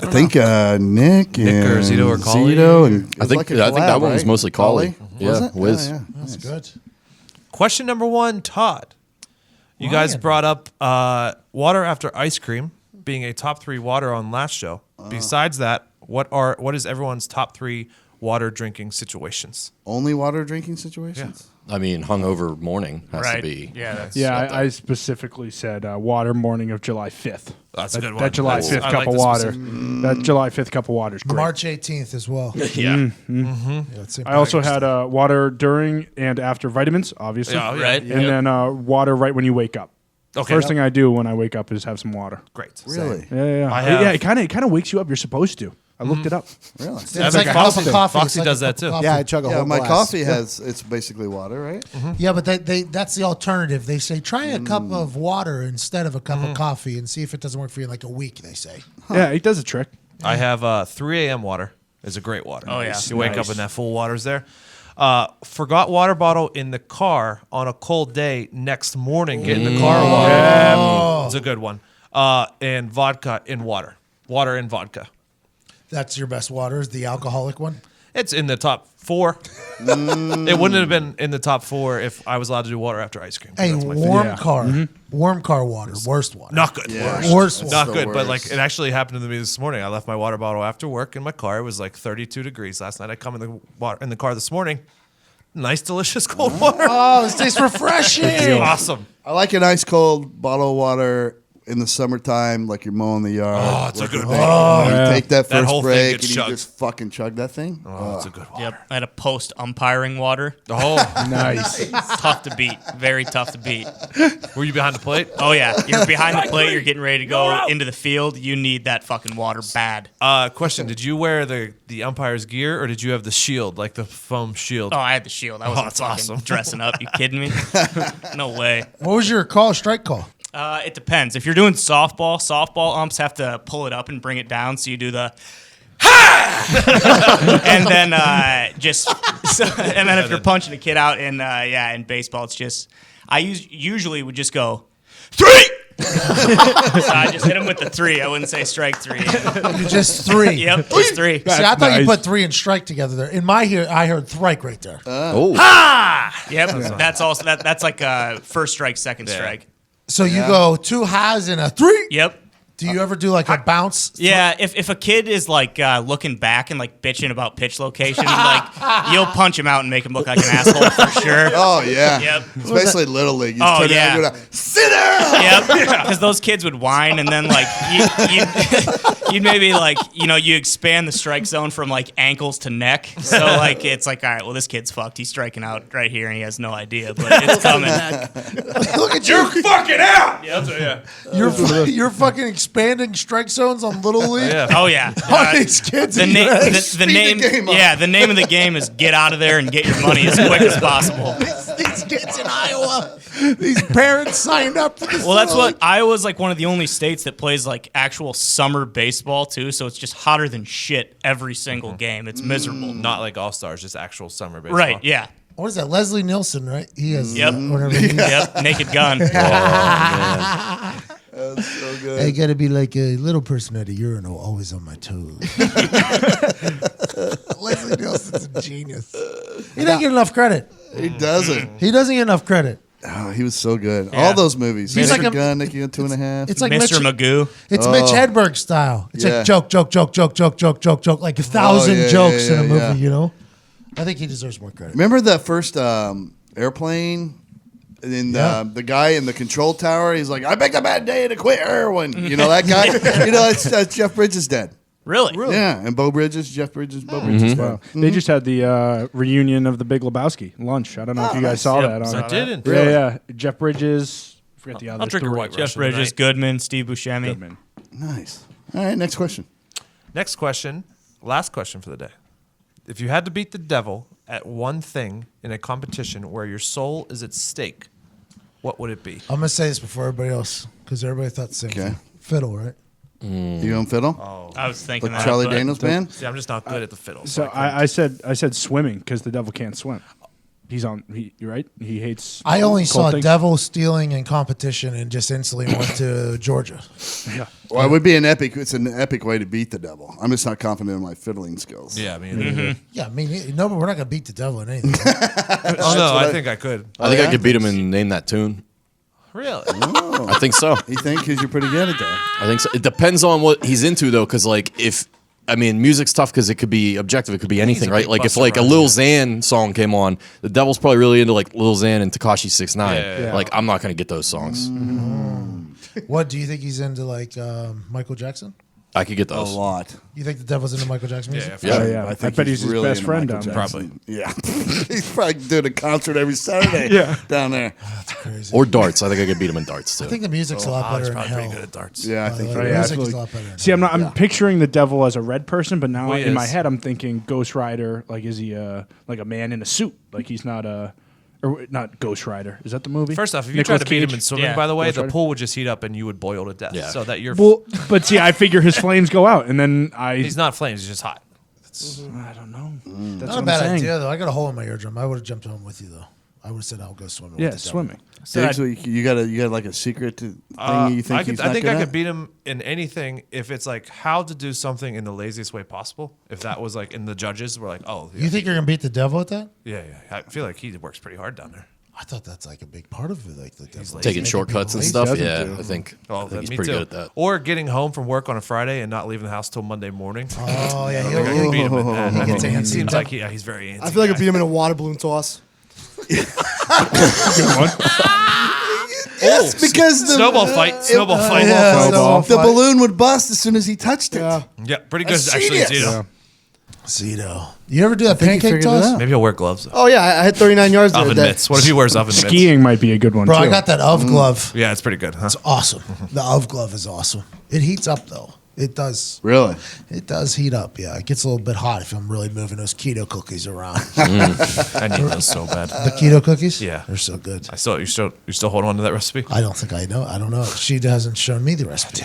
I think Nick or Zito or Collie. Zito and I think that one was mostly Collie. Was Yeah, it? Wiz. Yeah. That's good. Question number 1, Todd. You guys brought up water after ice cream being a top 3 water on last show. Besides that, what is everyone's top 3 water drinking situations? Only water drinking situations? I mean, hungover morning has to Right. be. Yeah, that's I specifically said water morning of July 5th. That's a good one. That July Nice. 5th I cup like of the water. specific- That July 5th cup of water is great. March 18th as well. Yeah. Yeah, it's St. I also Patrick's had Day. water during and after vitamins, obviously. Yeah, yeah. Right. And then water right when when you wake up. Okay. First thing I do when I wake up is have some water. Great. Really? Yeah. I have- Yeah, it kind of wakes you up. You're supposed to. I looked it up. Really? It's Evan like a cup Foxy- of coffee. Foxy It's like does a that cup of too. coffee. Yeah, I chug a Yeah, whole my glass. coffee it's basically water, right? Yeah, but that's the alternative. They say try a cup of water instead of a cup of coffee and see if it doesn't work for you in like a week, they say. Yeah, it does a trick. I have 3 a.m. water is a great water. Oh, yeah. You wake Nice. up and that full water's there. Forgot water bottle in the car on a cold day. Next morning, getting the car water. It's a good one. And vodka in water. Water and vodka. That's your best water, is the alcoholic one? It's in the top 4. It wouldn't have been in the top 4 if I was allowed to do water after ice cream. Hey, That's my warm favorite. car. Warm car water. Worst water. Not good. Yeah. Worst It's one. Not the good, but worst. like it actually happened to me this morning. I left my water bottle after work in my car. It was like 32 degrees last night. I come in the car this morning. Nice, delicious cold water. Oh, this tastes refreshing. Awesome. I like an ice cold bottle of water in the summertime, like you're mowing the yard. Oh, it's a good working one. You take that That first whole thing break gets and you chugged. just fucking chug that thing. Oh, it's a good one. Yep. I had a post umpiring water. Oh, Nice. Tough to beat. Very tough to beat. were you behind the plate? Oh yeah, you're behind the plate. You're getting ready to go into the field. You need that fucking water bad. Question: did you wear the umpire's gear or did you have the shield, like the foam shield? Oh, I had the shield. I wasn't that's fucking awesome. dressing up. You kidding me? No way. What was your call? Strike call? It depends. If you're doing softball umps have to pull it up and bring it down. So you do the and then and then if you're punching a kid out in in baseball, it's just I usually would just go 3. So I just hit him with the 3. I wouldn't say strike 3. Just 3. Yep, just 3. See, I thought you Nice. put 3 and strike together there. In my ear, I heard thrike right there. Oh, Yep, that's also that's like first strike, second strike. So you go 2 highs and a 3. Yep. Do you ever do like a bounce? Yeah, if a kid is like looking back and like bitching about pitch location, like you'll punch him out and make him look like an asshole for sure. Oh, yeah. Yep. Especially Little League. You Oh, turn yeah. around and go, sit down! Yep, because those kids would whine, and then like you'd maybe like you expand the strike zone from like ankles to neck, so like it's like all right, well this kid's fucked. He's striking out right here, and he has no idea, but it's coming. Look at you. fucking out. Yeah. You're fucking expanding strike zones on Little League. Yeah. Oh yeah, All these kids. the in name US. the Speed name the game up. yeah the name of the game is get out of there and get your money as quick as possible. These kids in Iowa. These parents signed up for this. Well, that's Little what Iowa's like one of the only states that plays like actual summer baseball too. So it's just hotter than shit every single game. It's miserable. Not like All Stars, just actual summer baseball. Right? Yeah. What is that? Leslie Nielsen, right? He has Yep. whatever. He is. Yep. Naked Gun. That's so good. I gotta be like a little person at a urinal, always on my toes. Leslie Nielsen's a genius. He doesn't get enough credit. He doesn't. He doesn't get enough credit. Oh, he was so good. All those movies. He's Mr. like a- Gun, Nicky and 2.5. It's like Mr. Magoo. It's Mitch Hedberg style. It's Yeah. like joke, like 1,000 yeah, jokes in a yeah, movie. yeah. You know, I think he deserves more credit. Remember the first airplane? And the guy in the control tower, he's like, I picked a bad day to quit heroin. You know that guy? That's Jeff Bridges' dad. Really? Yeah, and Bo Bridges, Jeff Bridges, Bo Bridges' dad. Wow. They just had the reunion of the Big Lebowski lunch. I don't know if you guys saw that. On, I didn't. Yeah. Jeff Bridges. Forget the other. I'll drink your White Jeff Russian Bridges, tonight. Goodman, Steve Buscemi. Goodman. Nice. All right, next question. Next question, last question for the day. If you had to beat the devil at one thing in a competition where your soul is at stake, what would it be? I'm gonna say this before everybody else because everybody thought the same Okay. thing. Fiddle, right? You on fiddle? I was thinking Like that. Charlie but- Daniels band? See, I'm just not good at the fiddle. So I said swimming because the devil can't swim. He's on. You're right. He hates. I only cold saw things. devil stealing in competition and just instantly went to Georgia. Yeah. Well, it would be an epic. It's an epic way to beat the devil. I'm just not confident in my fiddling skills. Yeah, I mean, Yeah, I mean, no, but we're not gonna beat the devil in anything. oh no, I think I could. I think yeah? I could beat him and name that tune. Really? I think so. You think? Because you're pretty good at that. I think so. It depends on what he's into, though, because music's tough because it could be objective. It could be anything, a right? big Like if Busta like a Rhymes Lil guy. Xan song came on, the devil's probably really into like Lil Xan and Tekashi 6ix9ine. Yeah. Like I'm not gonna get those songs. What do you think he's into? Like Michael Jackson? I could get A those. lot. You think the devil's into Michael Jackson music? Yeah, Yeah. Yeah. I think bet he's his really best into friend Michael down there. Jackson. Yeah. He's probably doing a concert every Saturday down there. Crazy. Or darts. I think I could beat him in darts too. I think the music's a lot Oh, he's better in probably hell. pretty good at darts. Yeah, I think The so. Yeah, music's absolutely. a lot better. in See, hell. I'm picturing the devil as a red person, but now Well, he in my is. head I'm thinking Ghost Rider. Like, is he like a man in a suit? Like he's not or not Ghost Rider. Is that the movie? First off, if you Nicolas tried to beat him Cage? in swimming, Yeah. by the way, Ghost the Rider. pool would just heat up and you would boil to death. Yeah. So that you're. Well, but see, I figure his flames go out, and then he's not flames. He's just hot. I don't know. That's Not what a I'm bad saying. idea though. I got a hole in my eardrum. I would have jumped home with you though. I would have said I'll go swimming. Yeah, with the devil. swimming. Diggs, so you got like a secret thing you think he's not I think good I at? could beat him in anything if it's like how to do something in the laziest way possible. If that was like in the judges were like, oh, yeah, You think you're gonna beat the devil at that? yeah. I feel like he works pretty hard down there. I thought that's like a big part of it, like the devil. Taking Making shortcuts and people stuff. lazy. Yeah, do. I think he's Me pretty too. good at that. Or getting home from work on a Friday and not leaving the house till Monday morning. Oh yeah, I think I could beat him at that. I Gets mean, antsy. it seems like he's very antsy. I feel like guy. I'd beat him in a water balloon toss. Yes, because the Snowball fight. Snowball fight. Yeah, Snowball. the balloon would bust as soon as he touched it. Yeah. Yeah, pretty good That's actually. genius. Zito. Zito. You ever do that think he pancake figured it toss? out. Maybe he'll wear gloves. Though. Oh yeah, I hit 39 yards the other Oven day. mitts. What if he wears oven mitts? Skiing might be a good one Bro, too. I got that of glove. Yeah, it's pretty good, huh? It's awesome. The of glove is awesome. It heats up though. It does. Really? It does heat up. Yeah, it gets a little bit hot if I'm really moving those keto cookies around. I need those so bad. The keto cookies? Yeah. They're so good. You're still holding on to that recipe? I don't think I know. I don't know. She hasn't shown me the recipe.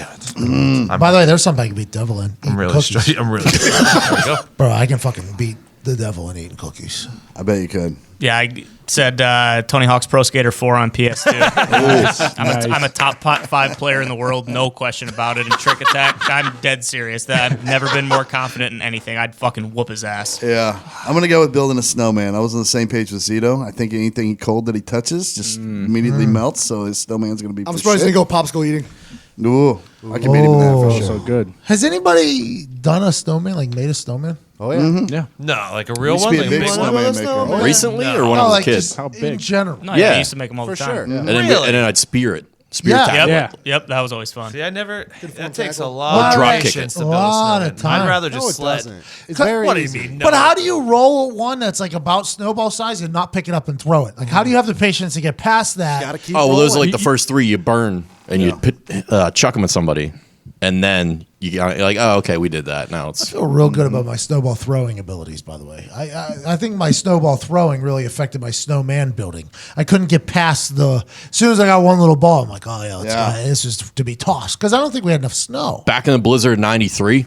By the way, there's something I can beat devil in. I'm Eating really cookies. straight. I'm really. There we go. Bro, I can fucking beat the devil in eating cookies. I bet you could. Yeah, I said Tony Hawk's Pro Skater 4 on PS2. I'm a top 5 player in the world, no question about it. In Trick Attack, I'm dead serious. That I've never been more confident in anything. I'd fucking whoop his ass. Yeah. I'm going to go with building a snowman. I was on the same page with Zito. I think anything cold that he touches just immediately melts, so his snowman's going to be I'm for surprised he shit. didn't go popsicle eating. Ooh, I can beat him in that for Oh. sure. so good. Has anybody done a snowman, like made a snowman? Oh yeah. Yeah. No, like a real Used to one. be a Like big big one? snowman maker. Oh, yeah. Recently or when No, I was like a kid? just How in big? general. No, Yeah. I used to make them all the For time. sure. And then Really? I'd spear it. Spear Yeah. tap. Yep, Yeah. yep, that was always fun. See, I never. That takes a tackle. lot Or drop of kick patience it. to A build a lot of snowman. time. I'd rather No, just it sled. doesn't. It's very What do you easy. mean? No. But how do you roll one that's like about snowball size and not pick it up and throw it? Like, how do you have the patience to get past that? Gotta keep Oh well, those are rolling. like the first three you burn and you chuck them at somebody, and then you're like, oh okay, we did that. Now I it's feel real good about my snowball throwing abilities, by the way. I think my snowball throwing really affected my snowman building. I couldn't get past as soon as I got one little ball, I'm like, oh yeah, this is to be tossed. Because I don't think we had enough snow. back in the blizzard '93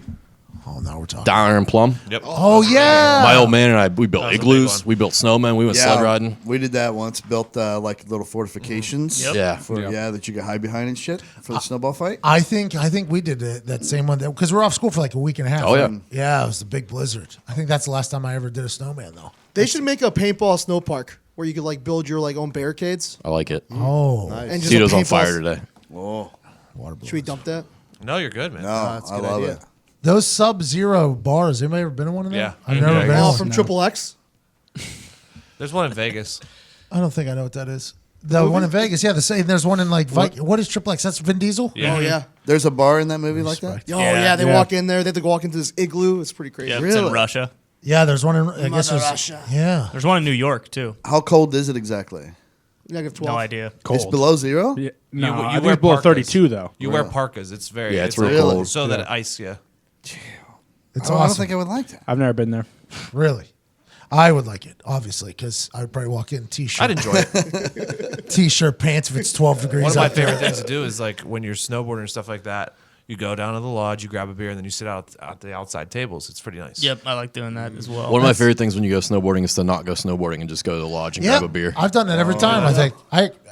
Oh, now we're talking. down there in Plum. Yep. Oh yeah. My old man and I, we built That was a big igloos, one. we built snowmen, we went sled riding. We did that once. Built like little fortifications. Yep. Yeah. That you could hide behind and shit for the snowball fight. I think we did that same one because we're off school for like a week and a half. Oh, yeah. Yeah, it was the big blizzard. I think that's the last time I ever did a snowman though. They should make a paintball snow park. where you could like build your like own barricades. I like it. Oh, And just Tito's a on paintball- fire today. Oh, Should we dump that? No, you're good, man. no, that's a I good love idea. it. those Sub-Zero bars. Anybody ever been in one of them? Yeah. I've never been. Oh, in from one. Triple X. There's one in Vegas. I don't think I know what that is. The one in Vegas, yeah. The same. There's one in like what is Triple X? That's Vin Diesel. Yeah. Oh yeah. There's a bar in that movie like that. Oh yeah. They Yeah. walk in there. They have to walk into this igloo. It's pretty crazy. Yeah, it's Really? in Russia. Yeah, there's one in. I guess Mother there's. Russia. Yeah. There's one in New York too. How cold is it exactly? Negative 12. No idea. It's below zero. Yeah. No, You I wear think it's below parkas. 32 though. You wear parkas. It's very. Yeah, it's like- real cold. So that ice. Yeah. It's I don't awesome. think I would like that. I've never been there. Really. I would like it, obviously, because I would probably walk in t-shirt. I'd enjoy it. T-shirt, pants if it's 12 degrees. One of my out there. favorite things to do is like when you're snowboarding and stuff like that. You go down to the lodge, you grab a beer, and then you sit out at the outside tables. It's pretty nice. Yep, I like doing that as well. One of my favorite things when you go snowboarding is to not go snowboarding and just go to the lodge and Yeah, grab a beer. I've done that every time. I think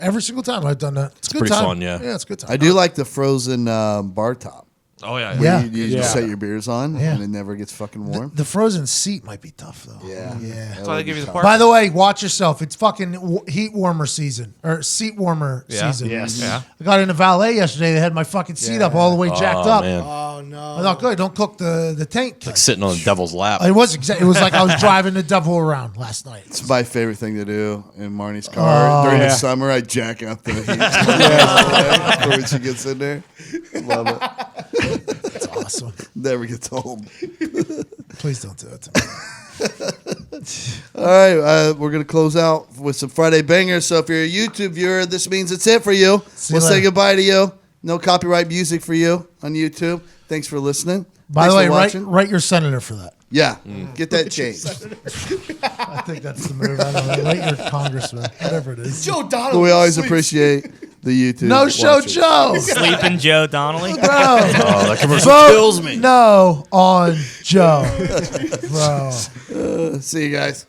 every single time I've done that. It's a good pretty time. fun, yeah. Yeah, it's a good time. I do like the frozen bar top. Oh yeah. Yeah. You just set your beers on and it never gets fucking warm. The frozen seat might be tough though. Yeah. That's why they give you the park. By the way, watch yourself. It's fucking heat warmer season or seat warmer Yeah. season. Yes. Yeah. I got in a valet yesterday. They had my fucking seat up all the way jacked up. Man. Oh no. I thought, good. Don't cook the tank. Like sitting on the devil's lap. It was it was like I was driving the devil around last night. It's my favorite thing to do in Marnie's car. During the summer, I jack up the heat when she gets in there. Love it. It's awesome. Never gets old. Please don't do it to me. All right, we're going to close out with some Friday Bangers. So if you're a YouTube viewer, this means it's it for you. See We'll you say later. goodbye to you. No copyright music for you on YouTube. Thanks for listening. By the Thanks way, for write, watching. write your senator for that. Yeah, get that changed. I think that's the move. I don't know. Write your congressman, whatever it is. Joe But Donald. we always sleeps. appreciate the YouTube. No show watchers. Joe. Sleeping Joe Donnelly. Bro. Oh, that commercial Vote kills me. No on Joe. Bro. See you guys.